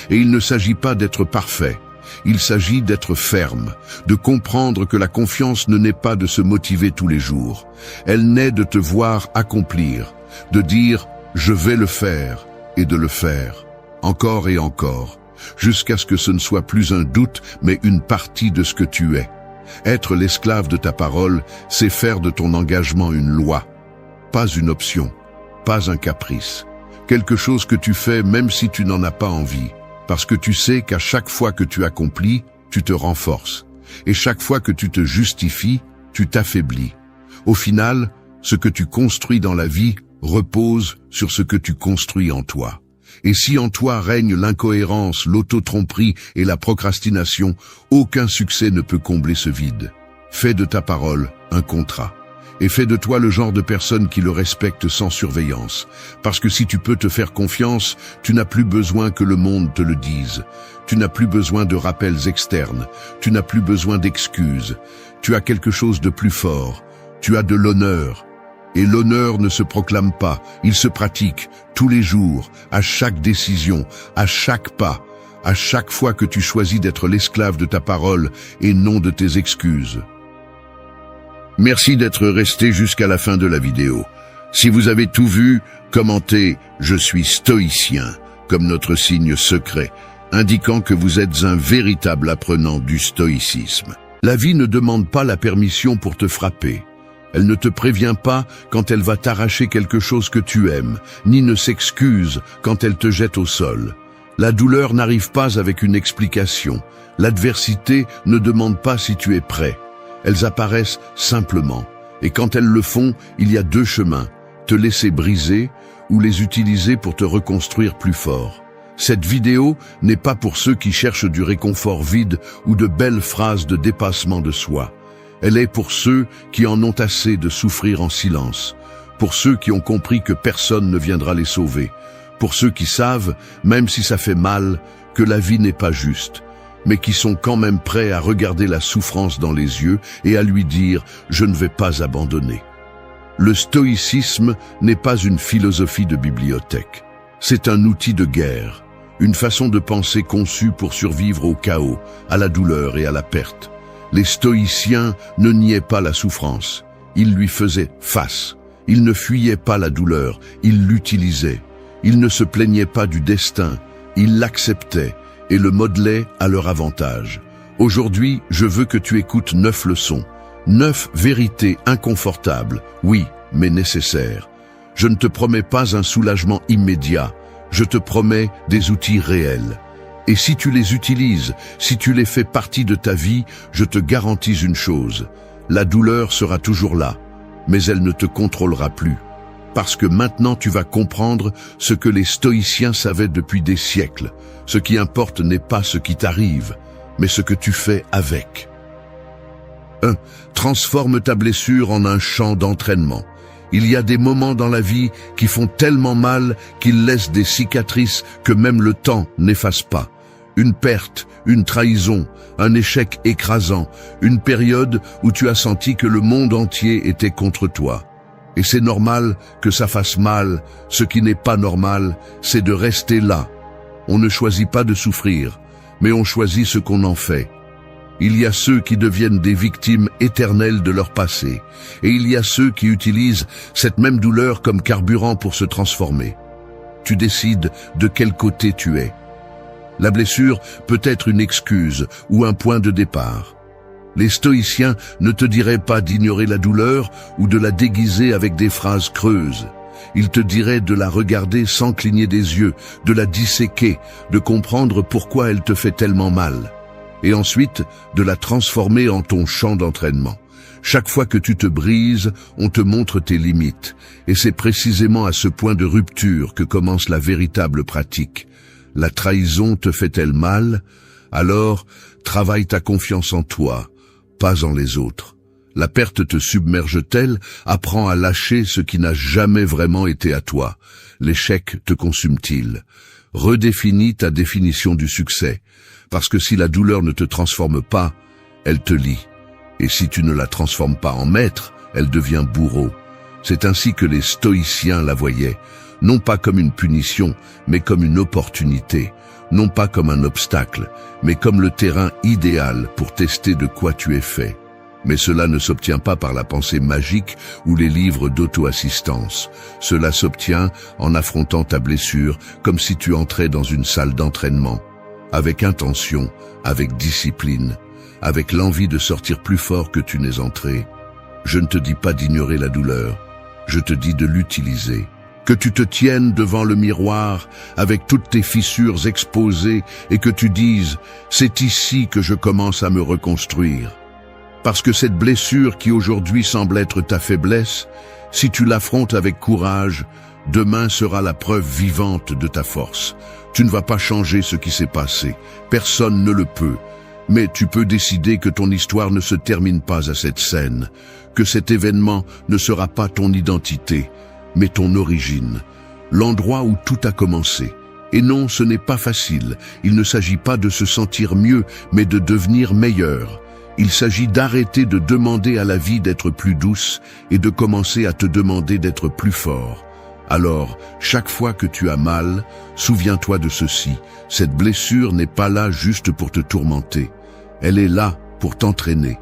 Et il ne s'agit pas d'être parfait. Il s'agit d'être ferme, de comprendre que la confiance ne naît pas de se motiver tous les jours. Elle naît de te voir accomplir, de dire « je vais le faire » et de le faire, encore et encore, jusqu'à ce que ce ne soit plus un doute, mais une partie de ce que tu es. Être l'esclave de ta parole, c'est faire de ton engagement une loi, pas une option, pas un caprice. Quelque chose que tu fais même si tu n'en as pas envie, parce que tu sais qu'à chaque fois que tu accomplis, tu te renforces. Et chaque fois que tu te justifies, tu t'affaiblis. Au final, ce que tu construis dans la vie repose sur ce que tu construis en toi. Et si en toi règne l'incohérence, l'auto-tromperie et la procrastination, aucun succès ne peut combler ce vide. Fais de ta parole un contrat. Et fais de toi le genre de personne qui le respecte sans surveillance. Parce que si tu peux te faire confiance, tu n'as plus besoin que le monde te le dise. Tu n'as plus besoin de rappels externes. Tu n'as plus besoin d'excuses. Tu as quelque chose de plus fort. Tu as de l'honneur. Et l'honneur ne se proclame pas, il se pratique tous les jours, à chaque décision, à chaque pas, à chaque fois que tu choisis d'être l'esclave de ta parole et non de tes excuses. Merci d'être resté jusqu'à la fin de la vidéo. Si vous avez tout vu, commentez « Je suis stoïcien » comme notre signe secret, indiquant que vous êtes un véritable apprenant du stoïcisme. La vie ne demande pas la permission pour te frapper. Elle ne te prévient pas quand elle va t'arracher quelque chose que tu aimes, ni ne s'excuse quand elle te jette au sol. La douleur n'arrive pas avec une explication. L'adversité ne demande pas si tu es prêt. Elles apparaissent simplement. Et quand elles le font, il y a deux chemins. Te laisser briser ou les utiliser pour te reconstruire plus fort. Cette vidéo n'est pas pour ceux qui cherchent du réconfort vide ou de belles phrases de dépassement de soi. Elle est pour ceux qui en ont assez de souffrir en silence, pour ceux qui ont compris que personne ne viendra les sauver, pour ceux qui savent, même si ça fait mal, que la vie n'est pas juste, mais qui sont quand même prêts à regarder la souffrance dans les yeux et à lui dire « je ne vais pas abandonner ». Le stoïcisme n'est pas une philosophie de bibliothèque. C'est un outil de guerre, une façon de penser conçue pour survivre au chaos, à la douleur et à la perte. Les stoïciens ne niaient pas la souffrance, ils lui faisaient face. Ils ne fuyaient pas la douleur, ils l'utilisaient. Ils ne se plaignaient pas du destin, ils l'acceptaient et le modelaient à leur avantage. Aujourd'hui, je veux que tu écoutes 9 leçons, 9 vérités inconfortables, oui, mais nécessaires. Je ne te promets pas un soulagement immédiat, je te promets des outils réels. Et si tu les utilises, si tu les fais partie de ta vie, je te garantis une chose, la douleur sera toujours là, mais elle ne te contrôlera plus. Parce que maintenant tu vas comprendre ce que les stoïciens savaient depuis des siècles. Ce qui importe n'est pas ce qui t'arrive, mais ce que tu fais avec. 1. Transforme ta blessure en un champ d'entraînement. Il y a des moments dans la vie qui font tellement mal qu'ils laissent des cicatrices que même le temps n'efface pas. Une perte, une trahison, un échec écrasant, une période où tu as senti que le monde entier était contre toi. Et c'est normal que ça fasse mal. Ce qui n'est pas normal, c'est de rester là. On ne choisit pas de souffrir, mais on choisit ce qu'on en fait. Il y a ceux qui deviennent des victimes éternelles de leur passé, et il y a ceux qui utilisent cette même douleur comme carburant pour se transformer. Tu décides de quel côté tu es. La blessure peut être une excuse ou un point de départ. Les stoïciens ne te diraient pas d'ignorer la douleur ou de la déguiser avec des phrases creuses. Ils te diraient de la regarder sans cligner des yeux, de la disséquer, de comprendre pourquoi elle te fait tellement mal. Et ensuite, de la transformer en ton champ d'entraînement. Chaque fois que tu te brises, on te montre tes limites. Et c'est précisément à ce point de rupture que commence la véritable pratique. La trahison te fait-elle mal? Alors, travaille ta confiance en toi, pas en les autres. La perte te submerge-t-elle? Apprends à lâcher ce qui n'a jamais vraiment été à toi. L'échec te consume-t-il? Redéfinis ta définition du succès. Parce que si la douleur ne te transforme pas, elle te lie. Et si tu ne la transformes pas en maître, elle devient bourreau. C'est ainsi que les stoïciens la voyaient. Non pas comme une punition, mais comme une opportunité. Non pas comme un obstacle, mais comme le terrain idéal pour tester de quoi tu es fait. Mais cela ne s'obtient pas par la pensée magique ou les livres d'auto-assistance. Cela s'obtient en affrontant ta blessure comme si tu entrais dans une salle d'entraînement. Avec intention, avec discipline, avec l'envie de sortir plus fort que tu n'es entré. Je ne te dis pas d'ignorer la douleur, je te dis de l'utiliser. Que tu te tiennes devant le miroir avec toutes tes fissures exposées et que tu dises « c'est ici que je commence à me reconstruire ». Parce que cette blessure qui aujourd'hui semble être ta faiblesse, si tu l'affrontes avec courage, demain sera la preuve vivante de ta force. Tu ne vas pas changer ce qui s'est passé, personne ne le peut. Mais tu peux décider que ton histoire ne se termine pas à cette scène, que cet événement ne sera pas ton identité, mais ton origine, l'endroit où tout a commencé. Et non, ce n'est pas facile, il ne s'agit pas de se sentir mieux, mais de devenir meilleur. Il s'agit d'arrêter de demander à la vie d'être plus douce et de commencer à te demander d'être plus fort. Alors, chaque fois que tu as mal, souviens-toi de ceci, cette blessure n'est pas là juste pour te tourmenter, elle est là pour t'entraîner,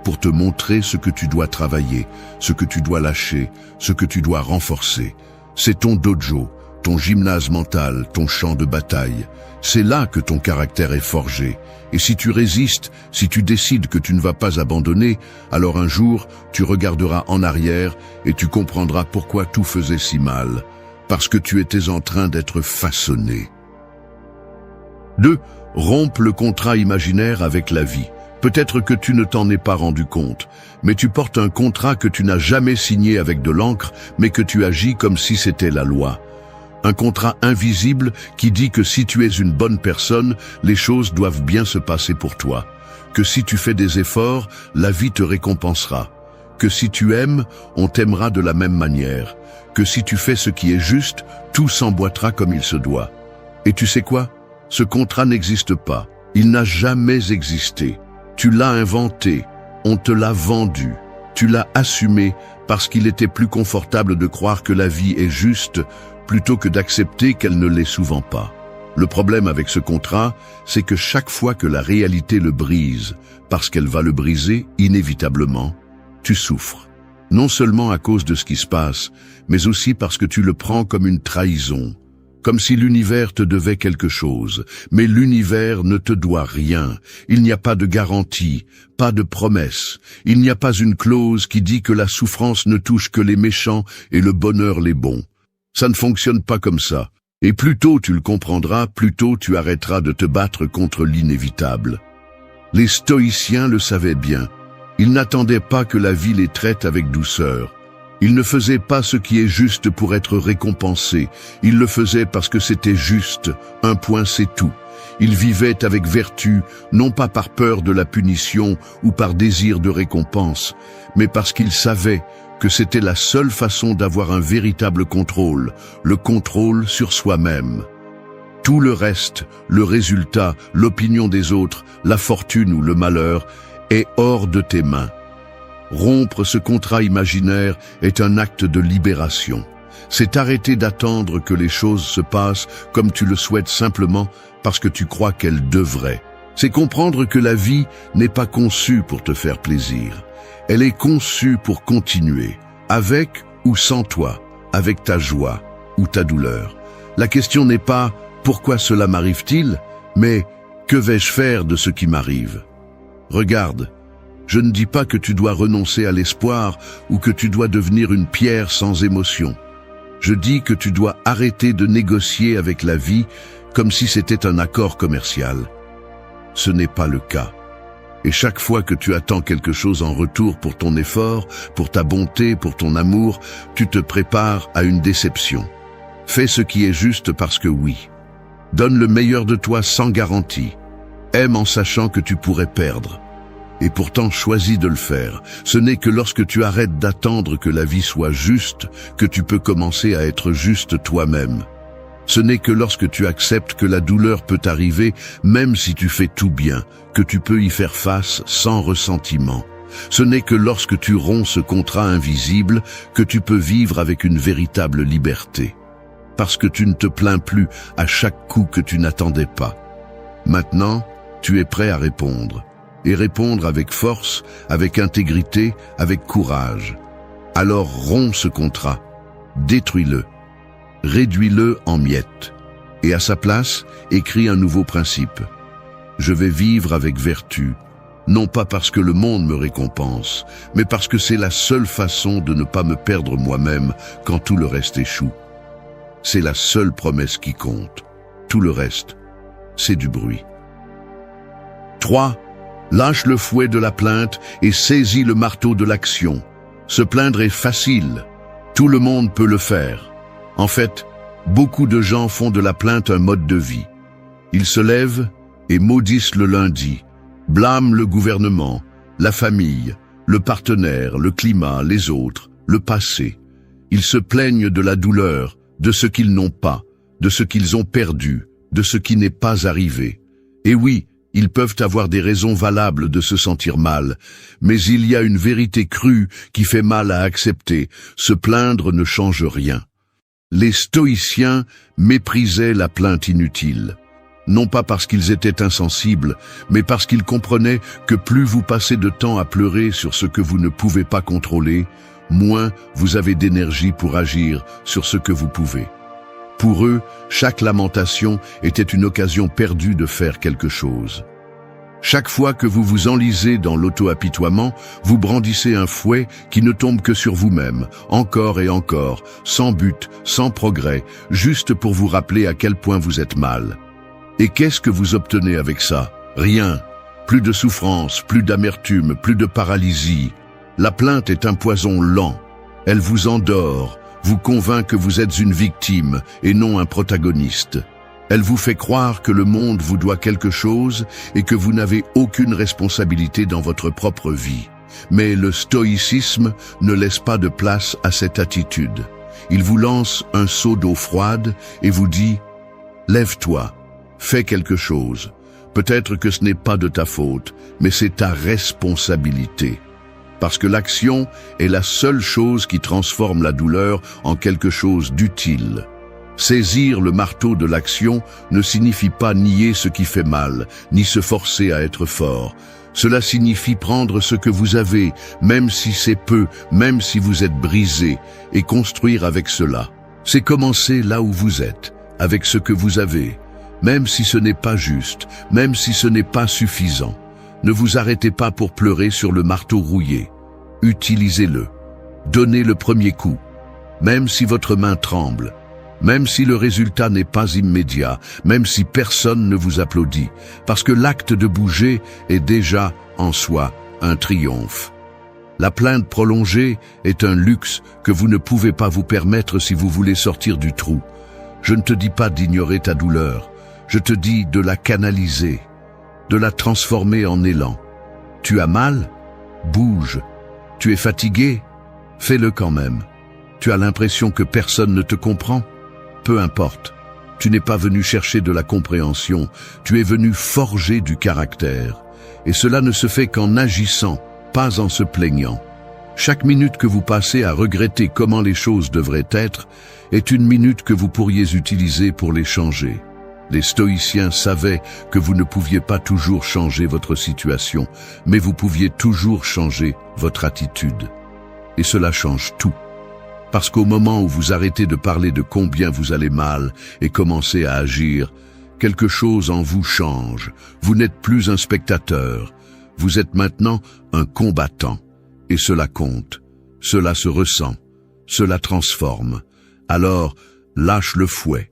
pour te montrer ce que tu dois travailler, ce que tu dois lâcher, ce que tu dois renforcer. C'est ton dojo, ton gymnase mental, ton champ de bataille. C'est là que ton caractère est forgé. Et si tu résistes, si tu décides que tu ne vas pas abandonner, alors un jour, tu regarderas en arrière et tu comprendras pourquoi tout faisait si mal. Parce que tu étais en train d'être façonné. 2. Rompe le contrat imaginaire avec la vie. Peut-être que tu ne t'en es pas rendu compte, mais tu portes un contrat que tu n'as jamais signé avec de l'encre, mais que tu agis comme si c'était la loi. Un contrat invisible qui dit que si tu es une bonne personne, les choses doivent bien se passer pour toi. Que si tu fais des efforts, la vie te récompensera. Que si tu aimes, on t'aimera de la même manière. Que si tu fais ce qui est juste, tout s'emboîtera comme il se doit. Et tu sais quoi? Ce contrat n'existe pas. Il n'a jamais existé. Tu l'as inventé. On te l'a vendu. Tu l'as assumé parce qu'il était plus confortable de croire que la vie est juste plutôt que d'accepter qu'elle ne l'est souvent pas. Le problème avec ce contrat, c'est que chaque fois que la réalité le brise, parce qu'elle va le briser inévitablement, tu souffres. Non seulement à cause de ce qui se passe, mais aussi parce que tu le prends comme une trahison. Comme si l'univers te devait quelque chose. Mais l'univers ne te doit rien. Il n'y a pas de garantie, pas de promesse. Il n'y a pas une clause qui dit que la souffrance ne touche que les méchants et le bonheur les bons. Ça ne fonctionne pas comme ça. Et plus tôt tu le comprendras, plus tôt tu arrêteras de te battre contre l'inévitable. Les stoïciens le savaient bien. Ils n'attendaient pas que la vie les traite avec douceur. Ils ne faisaient pas ce qui est juste pour être récompensés. Ils le faisaient parce que c'était juste. Un point, c'est tout. Ils vivaient avec vertu, non pas par peur de la punition ou par désir de récompense, mais parce qu'ils savaient que c'était la seule façon d'avoir un véritable contrôle, le contrôle sur soi-même. Tout le reste, le résultat, l'opinion des autres, la fortune ou le malheur, est hors de tes mains. Rompre ce contrat imaginaire est un acte de libération. C'est arrêter d'attendre que les choses se passent comme tu le souhaites simplement parce que tu crois qu'elles devraient. C'est comprendre que la vie n'est pas conçue pour te faire plaisir. Elle est conçue pour continuer, avec ou sans toi, avec ta joie ou ta douleur. La question n'est pas « pourquoi cela m'arrive-t-il ?», mais « que vais-je faire de ce qui m'arrive ?» Regarde, je ne dis pas que tu dois renoncer à l'espoir ou que tu dois devenir une pierre sans émotion. Je dis que tu dois arrêter de négocier avec la vie comme si c'était un accord commercial. Ce n'est pas le cas. Et chaque fois que tu attends quelque chose en retour pour ton effort, pour ta bonté, pour ton amour, tu te prépares à une déception. Fais ce qui est juste parce que oui. Donne le meilleur de toi sans garantie. Aime en sachant que tu pourrais perdre. Et pourtant choisis de le faire. Ce n'est que lorsque tu arrêtes d'attendre que la vie soit juste que tu peux commencer à être juste toi-même. Ce n'est que lorsque tu acceptes que la douleur peut arriver, même si tu fais tout bien, que tu peux y faire face sans ressentiment. Ce n'est que lorsque tu romps ce contrat invisible que tu peux vivre avec une véritable liberté. Parce que tu ne te plains plus à chaque coup que tu n'attendais pas. Maintenant, tu es prêt à répondre. Et répondre avec force, avec intégrité, avec courage. Alors romps ce contrat, détruis-le, réduis-le en miettes, et à sa place, écris un nouveau principe. Je vais vivre avec vertu, non pas parce que le monde me récompense, mais parce que c'est la seule façon de ne pas me perdre moi-même quand tout le reste échoue. C'est la seule promesse qui compte. Tout le reste, c'est du bruit. 3. Lâche le fouet de la plainte et saisis le marteau de l'action. Se plaindre est facile. Tout le monde peut le faire. En fait, beaucoup de gens font de la plainte un mode de vie. Ils se lèvent et maudissent le lundi, blâment le gouvernement, la famille, le partenaire, le climat, les autres, le passé. Ils se plaignent de la douleur, de ce qu'ils n'ont pas, de ce qu'ils ont perdu, de ce qui n'est pas arrivé. Et oui, ils peuvent avoir des raisons valables de se sentir mal, mais il y a une vérité crue qui fait mal à accepter. Se plaindre ne change rien. Les stoïciens méprisaient la plainte inutile. Non pas parce qu'ils étaient insensibles, mais parce qu'ils comprenaient que plus vous passez de temps à pleurer sur ce que vous ne pouvez pas contrôler, moins vous avez d'énergie pour agir sur ce que vous pouvez. Pour eux, chaque lamentation était une occasion perdue de faire quelque chose. Chaque fois que vous vous enlisez dans l'auto-apitoiement, vous brandissez un fouet qui ne tombe que sur vous-même, encore et encore, sans but, sans progrès, juste pour vous rappeler à quel point vous êtes mal. Et qu'est-ce que vous obtenez avec ça? Rien. Plus de souffrance, plus d'amertume, plus de paralysie. La plainte est un poison lent. Elle vous endort. vous convainc que vous êtes une victime et non un protagoniste. Elle vous fait croire que le monde vous doit quelque chose et que vous n'avez aucune responsabilité dans votre propre vie. Mais le stoïcisme ne laisse pas de place à cette attitude. Il vous lance un seau d'eau froide et vous dit « Lève-toi, fais quelque chose. Peut-être que ce n'est pas de ta faute, mais c'est ta responsabilité. » Parce que l'action est la seule chose qui transforme la douleur en quelque chose d'utile. Saisir le marteau de l'action ne signifie pas nier ce qui fait mal, ni se forcer à être fort. Cela signifie prendre ce que vous avez, même si c'est peu, même si vous êtes brisé, et construire avec cela. C'est commencer là où vous êtes, avec ce que vous avez, même si ce n'est pas juste, même si ce n'est pas suffisant. Ne vous arrêtez pas pour pleurer sur le marteau rouillé. Utilisez-le. Donnez le premier coup, même si votre main tremble. Même si le résultat n'est pas immédiat, même si personne ne vous applaudit, parce que l'acte de bouger est déjà, en soi, un triomphe. La plainte prolongée est un luxe que vous ne pouvez pas vous permettre si vous voulez sortir du trou. Je ne te dis pas d'ignorer ta douleur, je te dis de la canaliser, de la transformer en élan. Tu as mal? Bouge. Tu es fatigué? Fais-le quand même. Tu as l'impression que personne ne te comprend? Peu importe, tu n'es pas venu chercher de la compréhension, tu es venu forger du caractère. Et cela ne se fait qu'en agissant, pas en se plaignant. Chaque minute que vous passez à regretter comment les choses devraient être est une minute que vous pourriez utiliser pour les changer. Les stoïciens savaient que vous ne pouviez pas toujours changer votre situation, mais vous pouviez toujours changer votre attitude. Et cela change tout. Parce qu'au moment où vous arrêtez de parler de combien vous allez mal et commencez à agir, quelque chose en vous change. Vous n'êtes plus un spectateur. Vous êtes maintenant un combattant. Et cela compte. Cela se ressent. Cela transforme. Alors, lâche le fouet.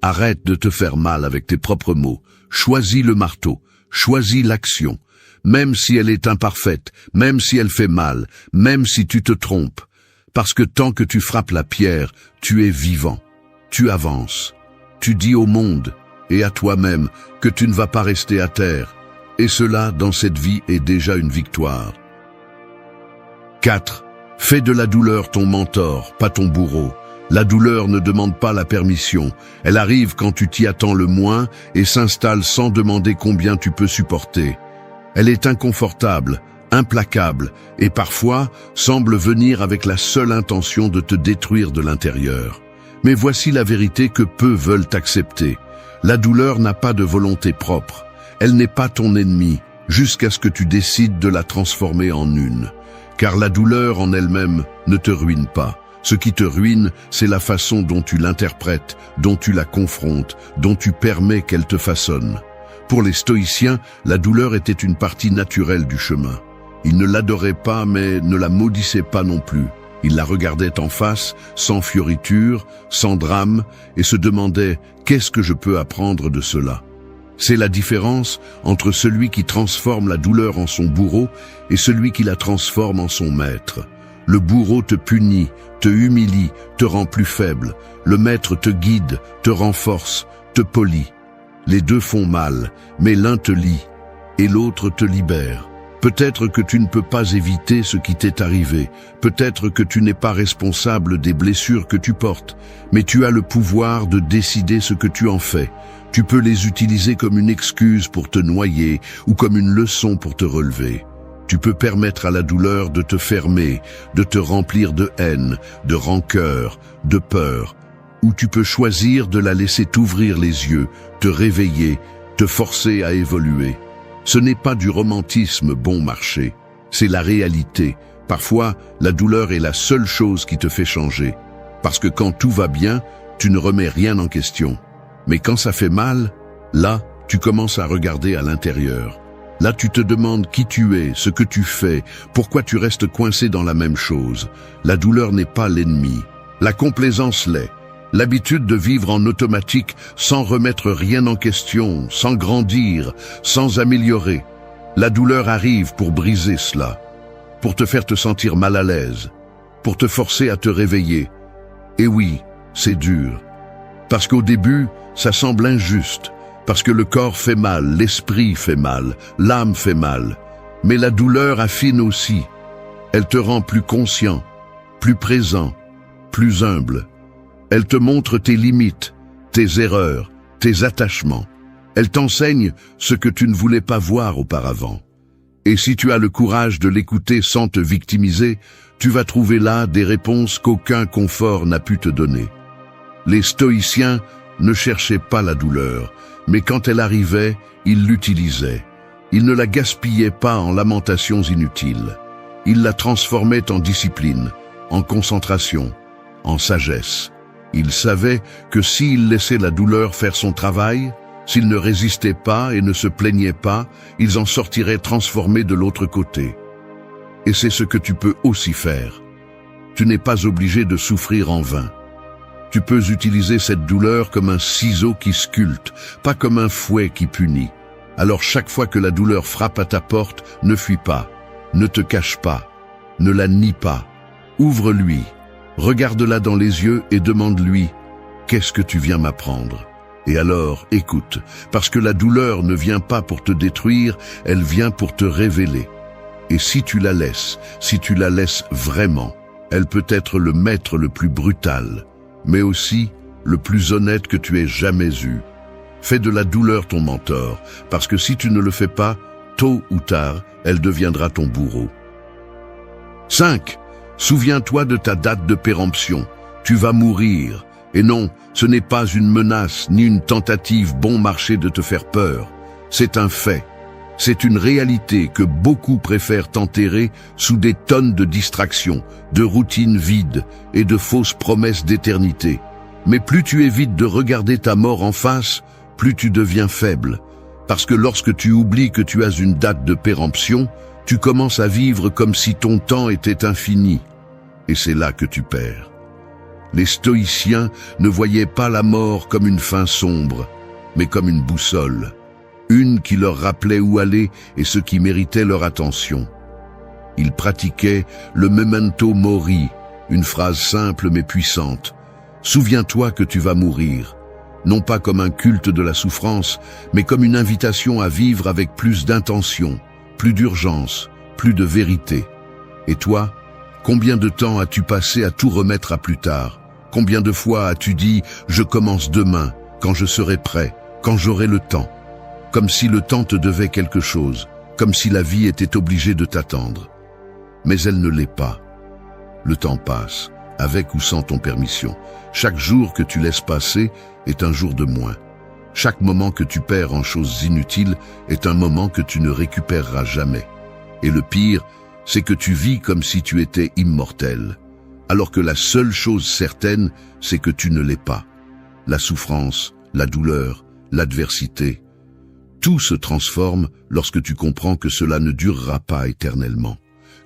Arrête de te faire mal avec tes propres mots. Choisis le marteau. Choisis l'action. Même si elle est imparfaite, même si elle fait mal, même si tu te trompes. Parce que tant que tu frappes la pierre, tu es vivant. Tu avances. Tu dis au monde et à toi-même que tu ne vas pas rester à terre. Et cela, dans cette vie, est déjà une victoire. 4. Fais de la douleur ton mentor, pas ton bourreau. La douleur ne demande pas la permission. Elle arrive quand tu t'y attends le moins et s'installe sans demander combien tu peux supporter. Elle est inconfortable, implacable, et parfois semble venir avec la seule intention de te détruire de l'intérieur. Mais voici la vérité que peu veulent accepter. La douleur n'a pas de volonté propre. Elle n'est pas ton ennemi, jusqu'à ce que tu décides de la transformer en une. Car la douleur en elle-même ne te ruine pas. Ce qui te ruine, c'est la façon dont tu l'interprètes, dont tu la confrontes, dont tu permets qu'elle te façonne. Pour les stoïciens, la douleur était une partie naturelle du chemin. Ils ne l'adoraient pas, mais ne la maudissaient pas non plus. Ils la regardaient en face, sans fioriture, sans drame, et se demandaient « Qu'est-ce que je peux apprendre de cela ?» C'est la différence entre celui qui transforme la douleur en son bourreau et celui qui la transforme en son maître. Le bourreau te punit, te humilie, te rend plus faible. Le maître te guide, te renforce, te polit. Les deux font mal, mais l'un te lie et l'autre te libère. Peut-être que tu ne peux pas éviter ce qui t'est arrivé. Peut-être que tu n'es pas responsable des blessures que tu portes. Mais tu as le pouvoir de décider ce que tu en fais. Tu peux les utiliser comme une excuse pour te noyer ou comme une leçon pour te relever. Tu peux permettre à la douleur de te fermer, de te remplir de haine, de rancœur, de peur. Ou tu peux choisir de la laisser t'ouvrir les yeux, te réveiller, te forcer à évoluer. Ce n'est pas du romantisme bon marché, c'est la réalité. Parfois, la douleur est la seule chose qui te fait changer. Parce que quand tout va bien, tu ne remets rien en question. Mais quand ça fait mal, là, tu commences à regarder à l'intérieur. Là, tu te demandes qui tu es, ce que tu fais, pourquoi tu restes coincé dans la même chose. La douleur n'est pas l'ennemi. La complaisance l'est. L'habitude de vivre en automatique sans remettre rien en question, sans grandir, sans améliorer. La douleur arrive pour briser cela, pour te faire te sentir mal à l'aise, pour te forcer à te réveiller. Et oui, c'est dur. Parce qu'au début, ça semble injuste. Parce que le corps fait mal, l'esprit fait mal, l'âme fait mal. Mais la douleur affine aussi. Elle te rend plus conscient, plus présent, plus humble. Elle te montre tes limites, tes erreurs, tes attachements. Elle t'enseigne ce que tu ne voulais pas voir auparavant. Et si tu as le courage de l'écouter sans te victimiser, tu vas trouver là des réponses qu'aucun confort n'a pu te donner. Les stoïciens ne cherchaient pas la douleur, mais quand elle arrivait, ils l'utilisaient. Ils ne la gaspillaient pas en lamentations inutiles. Ils la transformaient en discipline, en concentration, en sagesse. Ils savaient que s'ils laissaient la douleur faire son travail, s'ils ne résistaient pas et ne se plaignaient pas, ils en sortiraient transformés de l'autre côté. Et c'est ce que tu peux aussi faire. Tu n'es pas obligé de souffrir en vain. Tu peux utiliser cette douleur comme un ciseau qui sculpte, pas comme un fouet qui punit. Alors chaque fois que la douleur frappe à ta porte, ne fuis pas, ne te cache pas, ne la nie pas. Ouvre-lui, regarde-la dans les yeux et demande-lui « Qu'est-ce que tu viens m'apprendre ?» Et alors, écoute, parce que la douleur ne vient pas pour te détruire, elle vient pour te révéler. Et si tu la laisses vraiment, elle peut être le maître le plus brutal, mais aussi le plus honnête que tu aies jamais eu. Fais de la douleur ton mentor, parce que si tu ne le fais pas, tôt ou tard, elle deviendra ton bourreau. 5. Souviens-toi de ta date de péremption. Tu vas mourir. Et non, ce n'est pas une menace ni une tentative bon marché de te faire peur. C'est un fait. C'est une réalité que beaucoup préfèrent enterrer sous des tonnes de distractions, de routines vides et de fausses promesses d'éternité. Mais plus tu évites de regarder ta mort en face, plus tu deviens faible. Parce que lorsque tu oublies que tu as une date de péremption, tu commences à vivre comme si ton temps était infini. Et c'est là que tu perds. Les stoïciens ne voyaient pas la mort comme une fin sombre, mais comme une boussole. Une qui leur rappelait où aller et ce qui méritait leur attention. Ils pratiquaient le memento mori, une phrase simple mais puissante. Souviens-toi que tu vas mourir, non pas comme un culte de la souffrance, mais comme une invitation à vivre avec plus d'intention, plus d'urgence, plus de vérité. Et toi, combien de temps as-tu passé à tout remettre à plus tard? Combien de fois as-tu dit « je commence demain, quand je serai prêt, quand j'aurai le temps ?» Comme si le temps te devait quelque chose, comme si la vie était obligée de t'attendre. Mais elle ne l'est pas. Le temps passe, avec ou sans ton permission. Chaque jour que tu laisses passer est un jour de moins. Chaque moment que tu perds en choses inutiles est un moment que tu ne récupéreras jamais. Et le pire, c'est que tu vis comme si tu étais immortel. Alors que la seule chose certaine, c'est que tu ne l'es pas. La souffrance, la douleur, l'adversité, tout se transforme lorsque tu comprends que cela ne durera pas éternellement,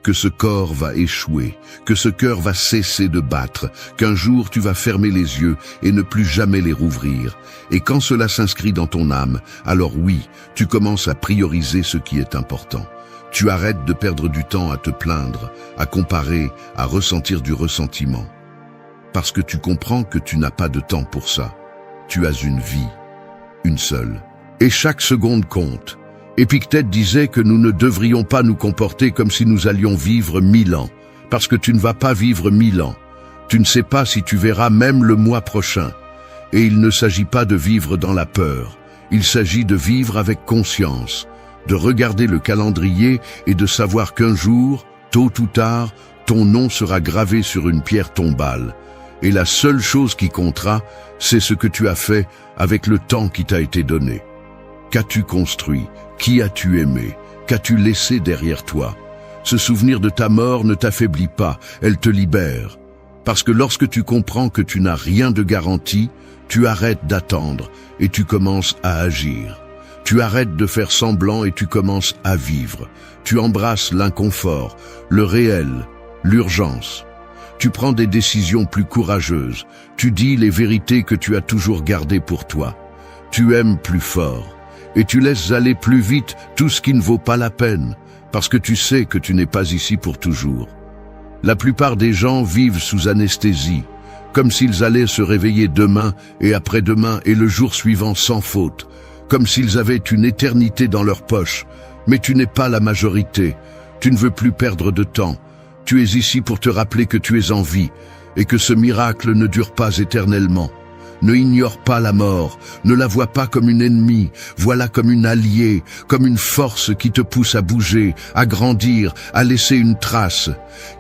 que ce corps va échouer, que ce cœur va cesser de battre, qu'un jour tu vas fermer les yeux et ne plus jamais les rouvrir. Et quand cela s'inscrit dans ton âme, alors oui, tu commences à prioriser ce qui est important. Tu arrêtes de perdre du temps à te plaindre, à comparer, à ressentir du ressentiment. Parce que tu comprends que tu n'as pas de temps pour ça. Tu as une vie, une seule. Et chaque seconde compte. Épictète disait que nous ne devrions pas nous comporter comme si nous allions vivre 1000 ans. Parce que tu ne vas pas vivre 1000 ans. Tu ne sais pas si tu verras même le mois prochain. Et il ne s'agit pas de vivre dans la peur. Il s'agit de vivre avec conscience. De regarder le calendrier et de savoir qu'un jour, tôt ou tard, ton nom sera gravé sur une pierre tombale. Et la seule chose qui comptera, c'est ce que tu as fait avec le temps qui t'a été donné. Qu'as-tu construit? Qui as-tu aimé? Qu'as-tu laissé derrière toi? Ce souvenir de ta mort ne t'affaiblit pas, elle te libère. Parce que lorsque tu comprends que tu n'as rien de garanti, tu arrêtes d'attendre et tu commences à agir. Tu arrêtes de faire semblant et tu commences à vivre. Tu embrasses l'inconfort, le réel, l'urgence. Tu prends des décisions plus courageuses. Tu dis les vérités que tu as toujours gardées pour toi. Tu aimes plus fort. Et tu laisses aller plus vite tout ce qui ne vaut pas la peine, parce que tu sais que tu n'es pas ici pour toujours. La plupart des gens vivent sous anesthésie, comme s'ils allaient se réveiller demain et après-demain et le jour suivant sans faute, comme s'ils avaient une éternité dans leur poche. Mais tu n'es pas la majorité, tu ne veux plus perdre de temps. Tu es ici pour te rappeler que tu es en vie et que ce miracle ne dure pas éternellement. Ne ignore pas la mort, ne la vois pas comme une ennemie, vois-la comme une alliée, comme une force qui te pousse à bouger, à grandir, à laisser une trace,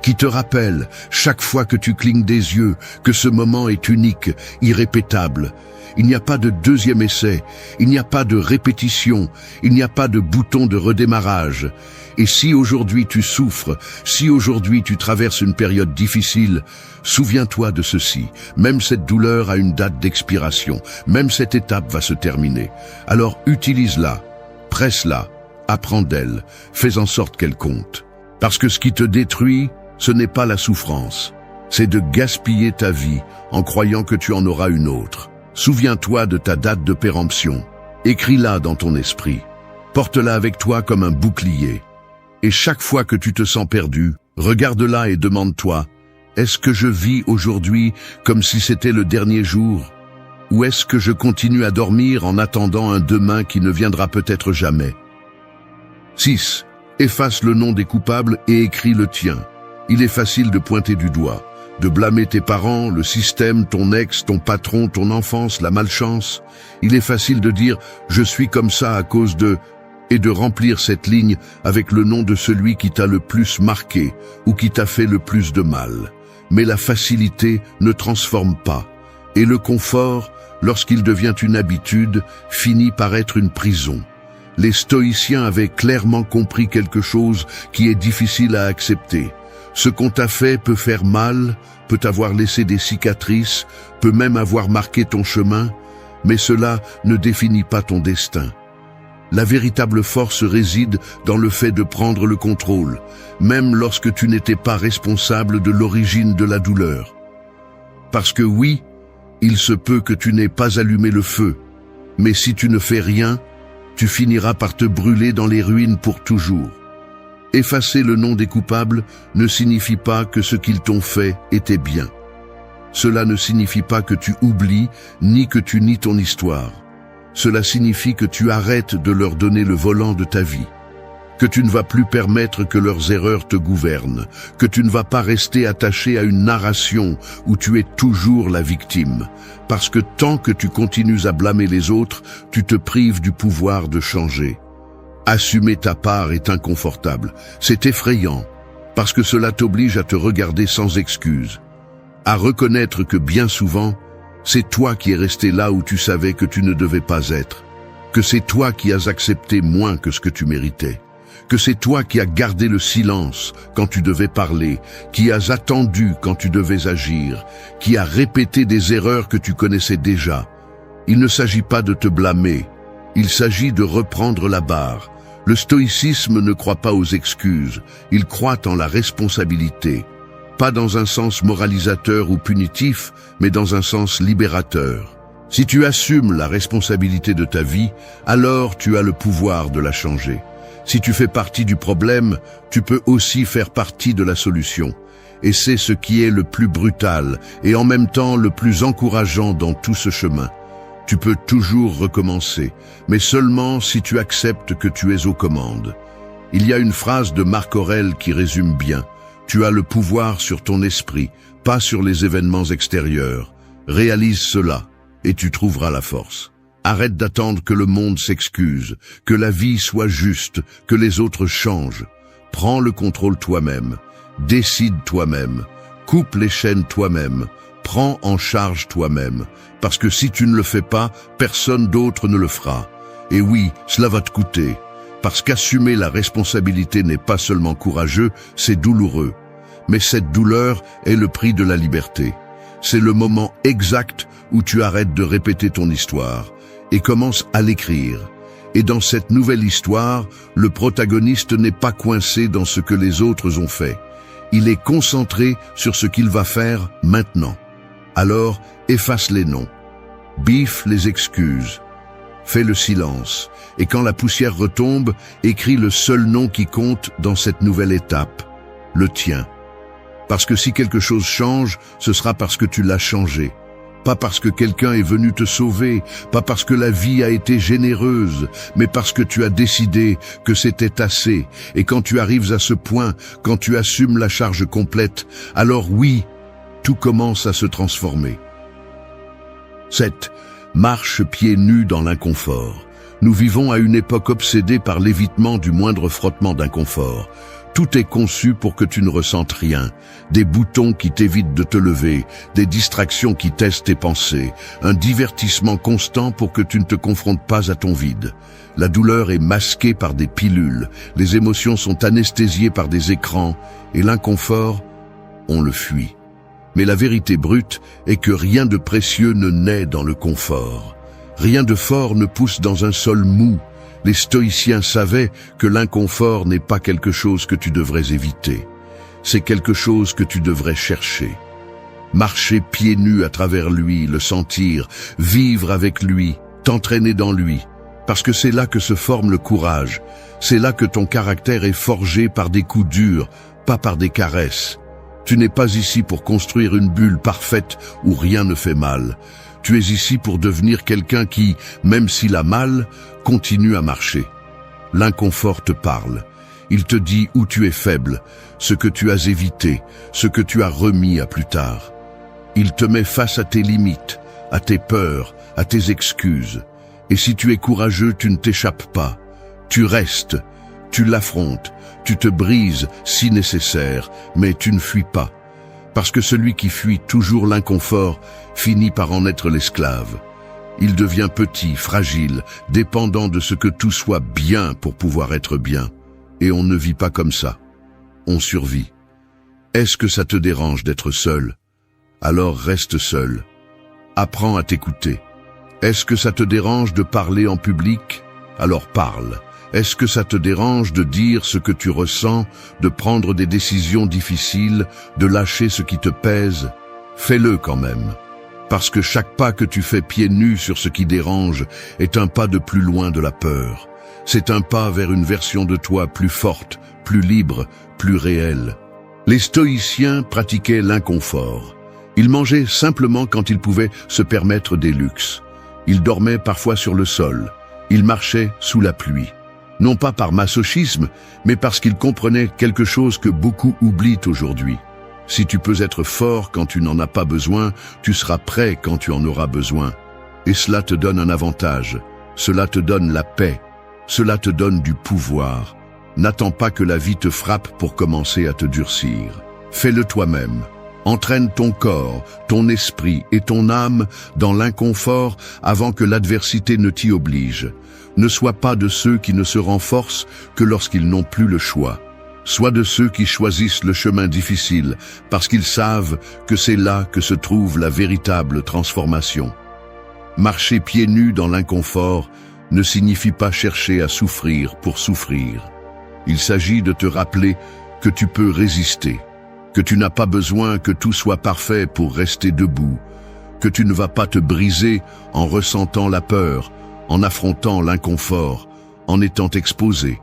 qui te rappelle, chaque fois que tu clignes des yeux, que ce moment est unique, irrépétable. Il n'y a pas de deuxième essai, il n'y a pas de répétition, il n'y a pas de bouton de redémarrage. Et si aujourd'hui tu souffres, si aujourd'hui tu traverses une période difficile, souviens-toi de ceci, même cette douleur a une date d'expiration, même cette étape va se terminer. Alors utilise-la, presse-la, apprends d'elle, fais en sorte qu'elle compte. Parce que ce qui te détruit, ce n'est pas la souffrance, c'est de gaspiller ta vie en croyant que tu en auras une autre. Souviens-toi de ta date de péremption, écris-la dans ton esprit, porte-la avec toi comme un bouclier. Et chaque fois que tu te sens perdu, regarde-la et demande-toi, est-ce que je vis aujourd'hui comme si c'était le dernier jour? Ou est-ce que je continue à dormir en attendant un demain qui ne viendra peut-être jamais? 6. Efface le nom des coupables et écris le tien. Il est facile de pointer du doigt, de blâmer tes parents, le système, ton ex, ton patron, ton enfance, la malchance. Il est facile de dire « je suis comme ça à cause de… » et de remplir cette ligne avec le nom de celui qui t'a le plus marqué ou qui t'a fait le plus de mal. Mais la facilité ne transforme pas, et le confort, lorsqu'il devient une habitude, finit par être une prison. Les stoïciens avaient clairement compris quelque chose qui est difficile à accepter. Ce qu'on t'a fait peut faire mal, peut avoir laissé des cicatrices, peut même avoir marqué ton chemin, mais cela ne définit pas ton destin. La véritable force réside dans le fait de prendre le contrôle, même lorsque tu n'étais pas responsable de l'origine de la douleur. Parce que oui, il se peut que tu n'aies pas allumé le feu, mais si tu ne fais rien, tu finiras par te brûler dans les ruines pour toujours. Effacer le nom des coupables ne signifie pas que ce qu'ils t'ont fait était bien. Cela ne signifie pas que tu oublies, ni que tu nies ton histoire. Cela signifie que tu arrêtes de leur donner le volant de ta vie, que tu ne vas plus permettre que leurs erreurs te gouvernent, que tu ne vas pas rester attaché à une narration où tu es toujours la victime, parce que tant que tu continues à blâmer les autres, tu te prives du pouvoir de changer. Assumer ta part est inconfortable, c'est effrayant, parce que cela t'oblige à te regarder sans excuse, à reconnaître que bien souvent, c'est toi qui es resté là où tu savais que tu ne devais pas être, que c'est toi qui as accepté moins que ce que tu méritais, que c'est toi qui as gardé le silence quand tu devais parler, qui as attendu quand tu devais agir, qui as répété des erreurs que tu connaissais déjà. Il ne s'agit pas de te blâmer, il s'agit de reprendre la barre. Le stoïcisme ne croit pas aux excuses, il croit en la responsabilité. Pas dans un sens moralisateur ou punitif, mais dans un sens libérateur. Si tu assumes la responsabilité de ta vie, alors tu as le pouvoir de la changer. Si tu fais partie du problème, tu peux aussi faire partie de la solution. Et c'est ce qui est le plus brutal et en même temps le plus encourageant dans tout ce chemin. Tu peux toujours recommencer, mais seulement si tu acceptes que tu es aux commandes. Il y a une phrase de Marc Aurèle qui résume bien. Tu as le pouvoir sur ton esprit, pas sur les événements extérieurs. Réalise cela, et tu trouveras la force. Arrête d'attendre que le monde s'excuse, que la vie soit juste, que les autres changent. Prends le contrôle toi-même, décide toi-même, coupe les chaînes toi-même, prends en charge toi-même, parce que si tu ne le fais pas, personne d'autre ne le fera. Et oui, cela va te coûter. Parce qu'assumer la responsabilité n'est pas seulement courageux, c'est douloureux. Mais cette douleur est le prix de la liberté. C'est le moment exact où tu arrêtes de répéter ton histoire et commences à l'écrire. Et dans cette nouvelle histoire, le protagoniste n'est pas coincé dans ce que les autres ont fait. Il est concentré sur ce qu'il va faire maintenant. Alors, efface les noms, biffe les excuses, fais le silence, et quand la poussière retombe, écris le seul nom qui compte dans cette nouvelle étape, le tien. Parce que si quelque chose change, ce sera parce que tu l'as changé. Pas parce que quelqu'un est venu te sauver, pas parce que la vie a été généreuse, mais parce que tu as décidé que c'était assez. Et quand tu arrives à ce point, quand tu assumes la charge complète, alors oui, tout commence à se transformer. 7. Marche pieds nus dans l'inconfort. Nous vivons à une époque obsédée par l'évitement du moindre frottement d'inconfort. Tout est conçu pour que tu ne ressentes rien. Des boutons qui t'évitent de te lever, des distractions qui taisent tes pensées, un divertissement constant pour que tu ne te confrontes pas à ton vide. La douleur est masquée par des pilules, les émotions sont anesthésiées par des écrans, et l'inconfort, on le fuit. Mais la vérité brute est que rien de précieux ne naît dans le confort. Rien de fort ne pousse dans un sol mou. Les stoïciens savaient que l'inconfort n'est pas quelque chose que tu devrais éviter. C'est quelque chose que tu devrais chercher. Marcher pieds nus à travers lui, le sentir, vivre avec lui, t'entraîner dans lui. Parce que c'est là que se forme le courage. C'est là que ton caractère est forgé par des coups durs, pas par des caresses. Tu n'es pas ici pour construire une bulle parfaite où rien ne fait mal. Tu es ici pour devenir quelqu'un qui, même s'il a mal, continue à marcher. L'inconfort te parle. Il te dit où tu es faible, ce que tu as évité, ce que tu as remis à plus tard. Il te met face à tes limites, à tes peurs, à tes excuses. Et si tu es courageux, tu ne t'échappes pas. Tu restes, tu l'affrontes, tu te brises si nécessaire, mais tu ne fuis pas. Parce que celui qui fuit toujours l'inconfort finit par en être l'esclave. Il devient petit, fragile, dépendant de ce que tout soit bien pour pouvoir être bien. Et on ne vit pas comme ça. On survit. Est-ce que ça te dérange d'être seul? Alors reste seul. Apprends à t'écouter. Est-ce que ça te dérange de parler en public? Alors parle. Est-ce que ça te dérange de dire ce que tu ressens, de prendre des décisions difficiles, de lâcher ce qui te pèse? Fais-le quand même. Parce que chaque pas que tu fais pieds nus sur ce qui dérange est un pas de plus loin de la peur. C'est un pas vers une version de toi plus forte, plus libre, plus réelle. Les stoïciens pratiquaient l'inconfort. Ils mangeaient simplement quand ils pouvaient se permettre des luxes. Ils dormaient parfois sur le sol. Ils marchaient sous la pluie. Non pas par masochisme, mais parce qu'ils comprenaient quelque chose que beaucoup oublient aujourd'hui. Si tu peux être fort quand tu n'en as pas besoin, tu seras prêt quand tu en auras besoin. Et cela te donne un avantage. Cela te donne la paix. Cela te donne du pouvoir. N'attends pas que la vie te frappe pour commencer à te durcir. Fais-le toi-même. Entraîne ton corps, ton esprit et ton âme dans l'inconfort avant que l'adversité ne t'y oblige. Ne sois pas de ceux qui ne se renforcent que lorsqu'ils n'ont plus le choix. Sois de ceux qui choisissent le chemin difficile parce qu'ils savent que c'est là que se trouve la véritable transformation. Marcher pieds nus dans l'inconfort ne signifie pas chercher à souffrir pour souffrir. Il s'agit de te rappeler que tu peux résister, que tu n'as pas besoin que tout soit parfait pour rester debout, que tu ne vas pas te briser en ressentant la peur, en affrontant l'inconfort, en étant exposé.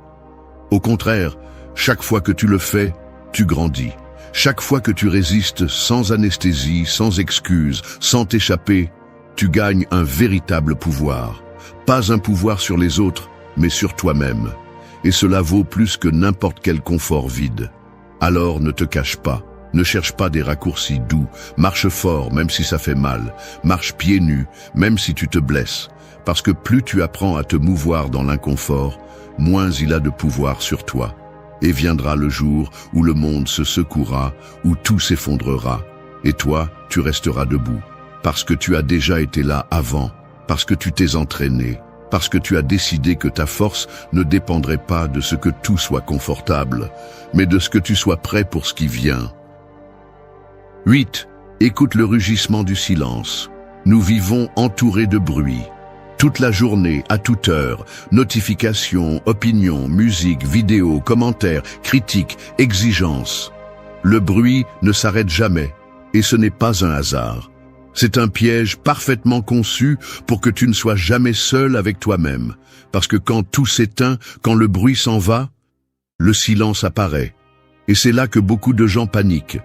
Au contraire, chaque fois que tu le fais, tu grandis. Chaque fois que tu résistes sans anesthésie, sans excuse, sans t'échapper, tu gagnes un véritable pouvoir. Pas un pouvoir sur les autres, mais sur toi-même. Et cela vaut plus que n'importe quel confort vide. Alors ne te cache pas, ne cherche pas des raccourcis doux, marche fort même si ça fait mal, marche pieds nus même si tu te blesses. Parce que plus tu apprends à te mouvoir dans l'inconfort, moins il a de pouvoir sur toi. Et viendra le jour où le monde se secouera, où tout s'effondrera. Et toi, tu resteras debout. Parce que tu as déjà été là avant, parce que tu t'es entraîné, parce que tu as décidé que ta force ne dépendrait pas de ce que tout soit confortable, mais de ce que tu sois prêt pour ce qui vient. 8. Écoute le rugissement du silence. Nous vivons entourés de bruit. Toute la journée, à toute heure, notifications, opinions, musique, vidéos, commentaires, critiques, exigences. Le bruit ne s'arrête jamais, et ce n'est pas un hasard. C'est un piège parfaitement conçu pour que tu ne sois jamais seul avec toi-même. Parce que quand tout s'éteint, quand le bruit s'en va, le silence apparaît. Et c'est là que beaucoup de gens paniquent.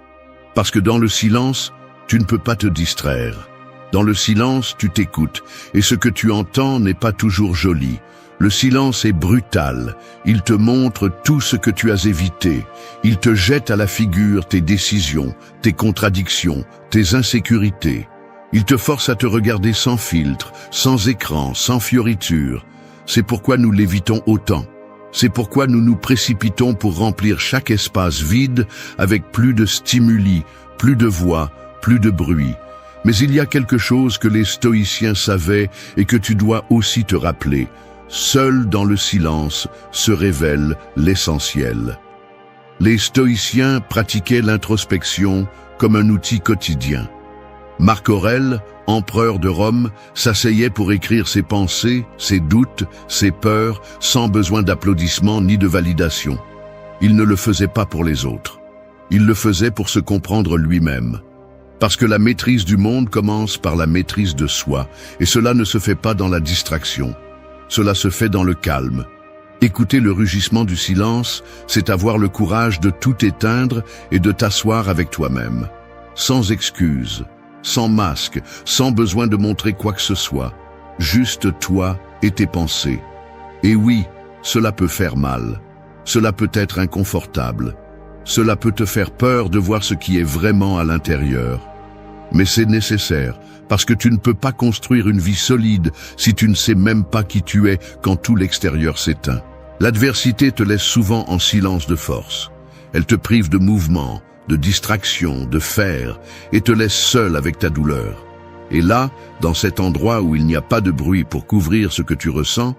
Parce que dans le silence, tu ne peux pas te distraire. Dans le silence, tu t'écoutes, et ce que tu entends n'est pas toujours joli. Le silence est brutal, il te montre tout ce que tu as évité. Il te jette à la figure tes décisions, tes contradictions, tes insécurités. Il te force à te regarder sans filtre, sans écran, sans fioriture. C'est pourquoi nous l'évitons autant. C'est pourquoi nous nous précipitons pour remplir chaque espace vide avec plus de stimuli, plus de voix, plus de bruit. Mais il y a quelque chose que les stoïciens savaient et que tu dois aussi te rappeler. Seul dans le silence se révèle l'essentiel. Les stoïciens pratiquaient l'introspection comme un outil quotidien. Marc Aurèle, empereur de Rome, s'asseyait pour écrire ses pensées, ses doutes, ses peurs, sans besoin d'applaudissements ni de validation. Il ne le faisait pas pour les autres. Il le faisait pour se comprendre lui-même. Parce que la maîtrise du monde commence par la maîtrise de soi, et cela ne se fait pas dans la distraction. Cela se fait dans le calme. Écouter le rugissement du silence, c'est avoir le courage de tout éteindre et de t'asseoir avec toi-même. Sans excuse, sans masque, sans besoin de montrer quoi que ce soit. Juste toi et tes pensées. Et oui, cela peut faire mal. Cela peut être inconfortable. Cela peut te faire peur de voir ce qui est vraiment à l'intérieur. Mais c'est nécessaire, parce que tu ne peux pas construire une vie solide si tu ne sais même pas qui tu es quand tout l'extérieur s'éteint. L'adversité te laisse souvent en silence de force. Elle te prive de mouvement, de distraction, de faire, et te laisse seul avec ta douleur. Et là, dans cet endroit où il n'y a pas de bruit pour couvrir ce que tu ressens,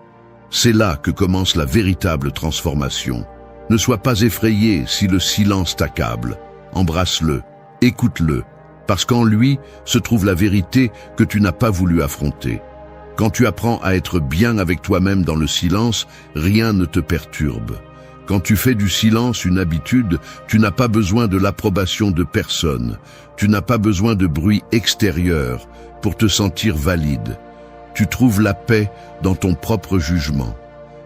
c'est là que commence la véritable transformation. Ne sois pas effrayé si le silence t'accable. Embrasse-le, écoute-le, parce qu'en lui se trouve la vérité que tu n'as pas voulu affronter. Quand tu apprends à être bien avec toi-même dans le silence, rien ne te perturbe. Quand tu fais du silence une habitude, tu n'as pas besoin de l'approbation de personne. Tu n'as pas besoin de bruit extérieur pour te sentir valide. Tu trouves la paix dans ton propre jugement,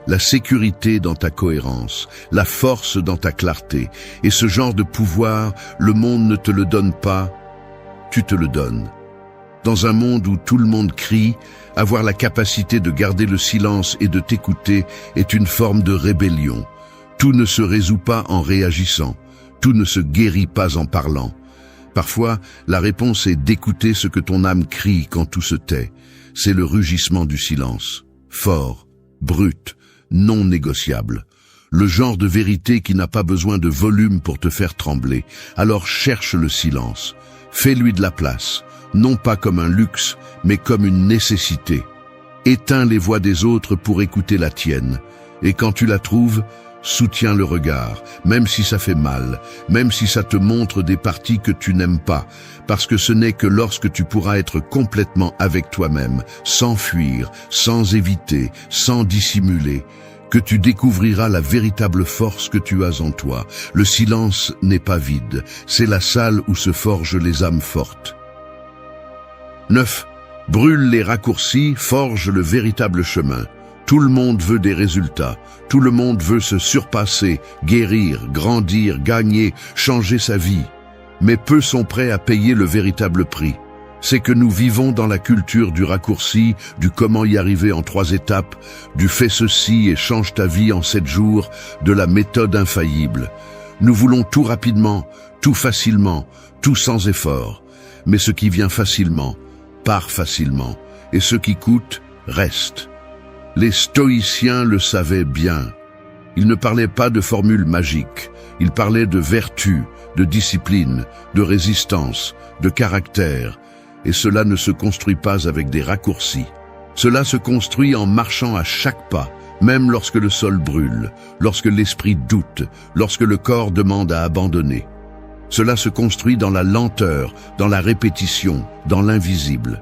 la sécurité dans ta cohérence, la force dans ta clarté. Et ce genre de pouvoir, le monde ne te le donne pas, tu te le donnes. Dans un monde où tout le monde crie, avoir la capacité de garder le silence et de t'écouter est une forme de rébellion. Tout ne se résout pas en réagissant, tout ne se guérit pas en parlant. Parfois, la réponse est d'écouter ce que ton âme crie quand tout se tait. C'est le rugissement du silence, fort, brut, non négociable. Le genre de vérité qui n'a pas besoin de volume pour te faire trembler. Alors cherche le silence, fais-lui de la place, non pas comme un luxe, mais comme une nécessité. Éteins les voix des autres pour écouter la tienne, et quand tu la trouves, soutiens le regard, même si ça fait mal, même si ça te montre des parties que tu n'aimes pas, parce que ce n'est que lorsque tu pourras être complètement avec toi-même, sans fuir, sans éviter, sans dissimuler, que tu découvriras la véritable force que tu as en toi. Le silence n'est pas vide, c'est la salle où se forgent les âmes fortes. 9. Brûle les raccourcis, forge le véritable chemin. Tout le monde veut des résultats, tout le monde veut se surpasser, guérir, grandir, gagner, changer sa vie. Mais peu sont prêts à payer le véritable prix. C'est que nous vivons dans la culture du raccourci, du comment y arriver en 3 étapes, du fais ceci et change ta vie en 7 jours, de la méthode infaillible. Nous voulons tout rapidement, tout facilement, tout sans effort. Mais ce qui vient facilement, part facilement, et ce qui coûte, reste. Les stoïciens le savaient bien. Ils ne parlaient pas de formules magiques, ils parlaient de vertu, de discipline, de résistance, de caractère, et cela ne se construit pas avec des raccourcis. Cela se construit en marchant à chaque pas, même lorsque le sol brûle, lorsque l'esprit doute, lorsque le corps demande à abandonner. Cela se construit dans la lenteur, dans la répétition, dans l'invisible.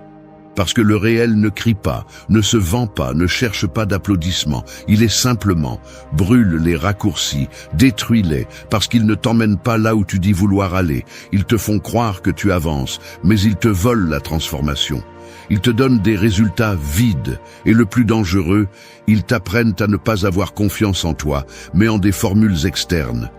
Parce que le réel ne crie pas, ne se vend pas, ne cherche pas d'applaudissements. Il est simplement, brûle les raccourcis, détruis-les, parce qu'ils ne t'emmènent pas là où tu dis vouloir aller. Ils te font croire que tu avances, mais ils te volent la transformation. Ils te donnent des résultats vides, et le plus dangereux, ils t'apprennent à ne pas avoir confiance en toi, mais en des formules externes.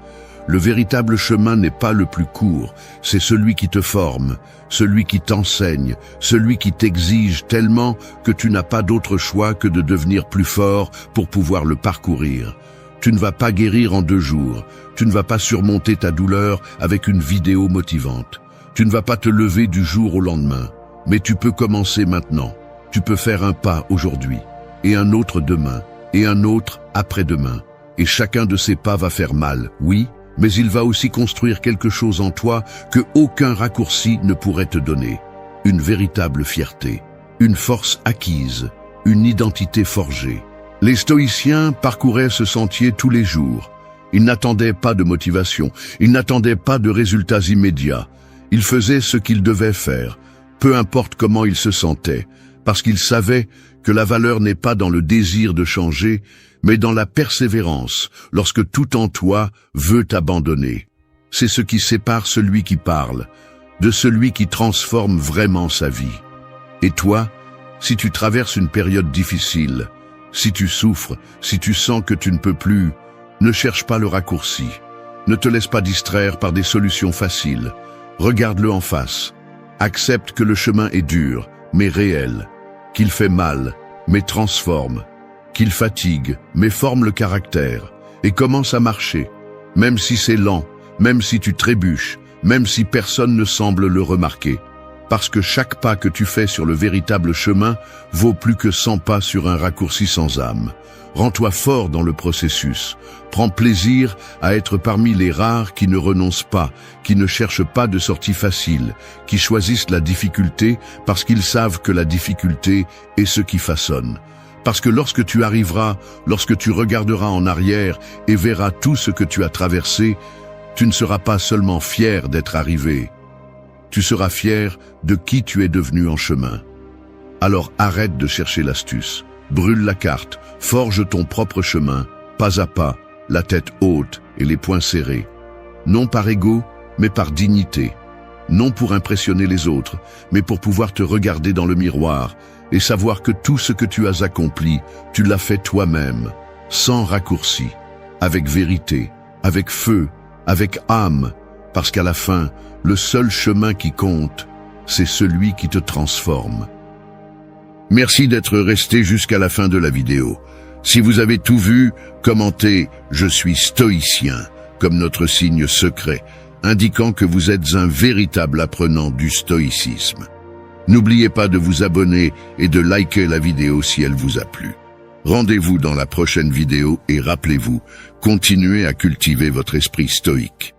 Le véritable chemin n'est pas le plus court, c'est celui qui te forme, celui qui t'enseigne, celui qui t'exige tellement que tu n'as pas d'autre choix que de devenir plus fort pour pouvoir le parcourir. Tu ne vas pas guérir en 2 jours, tu ne vas pas surmonter ta douleur avec une vidéo motivante. Tu ne vas pas te lever du jour au lendemain, mais tu peux commencer maintenant. Tu peux faire un pas aujourd'hui, et un autre demain, et un autre après-demain. Et chacun de ces pas va faire mal, oui, mais il va aussi construire quelque chose en toi que aucun raccourci ne pourrait te donner. Une véritable fierté, une force acquise, une identité forgée. Les stoïciens parcouraient ce sentier tous les jours. Ils n'attendaient pas de motivation, ils n'attendaient pas de résultats immédiats. Ils faisaient ce qu'ils devaient faire, peu importe comment ils se sentaient, parce qu'ils savaient que la valeur n'est pas dans le désir de changer, mais dans la persévérance, lorsque tout en toi veut t'abandonner. C'est ce qui sépare celui qui parle de celui qui transforme vraiment sa vie. Et toi, si tu traverses une période difficile, si tu souffres, si tu sens que tu ne peux plus, ne cherche pas le raccourci. Ne te laisse pas distraire par des solutions faciles. Regarde-le en face. Accepte que le chemin est dur, mais réel, qu'il fait mal, mais transforme, qu'il fatigue, mais forme le caractère, et commence à marcher, même si c'est lent, même si tu trébuches, même si personne ne semble le remarquer. Parce que chaque pas que tu fais sur le véritable chemin vaut plus que 100 pas sur un raccourci sans âme. Rends-toi fort dans le processus. Prends plaisir à être parmi les rares qui ne renoncent pas, qui ne cherchent pas de sortie facile, qui choisissent la difficulté parce qu'ils savent que la difficulté est ce qui façonne. Parce que lorsque tu arriveras, lorsque tu regarderas en arrière et verras tout ce que tu as traversé, tu ne seras pas seulement fier d'être arrivé. Tu seras fier de qui tu es devenu en chemin. Alors arrête de chercher l'astuce. Brûle la carte, forge ton propre chemin, pas à pas, la tête haute et les poings serrés. Non par ego, mais par dignité. Non pour impressionner les autres, mais pour pouvoir te regarder dans le miroir et savoir que tout ce que tu as accompli, tu l'as fait toi-même, sans raccourci, avec vérité, avec feu, avec âme, parce qu'à la fin, le seul chemin qui compte, c'est celui qui te transforme. Merci d'être resté jusqu'à la fin de la vidéo. Si vous avez tout vu, commentez « Je suis stoïcien » comme notre signe secret, indiquant que vous êtes un véritable apprenant du stoïcisme. N'oubliez pas de vous abonner et de liker la vidéo si elle vous a plu. Rendez-vous dans la prochaine vidéo et rappelez-vous, continuez à cultiver votre esprit stoïque.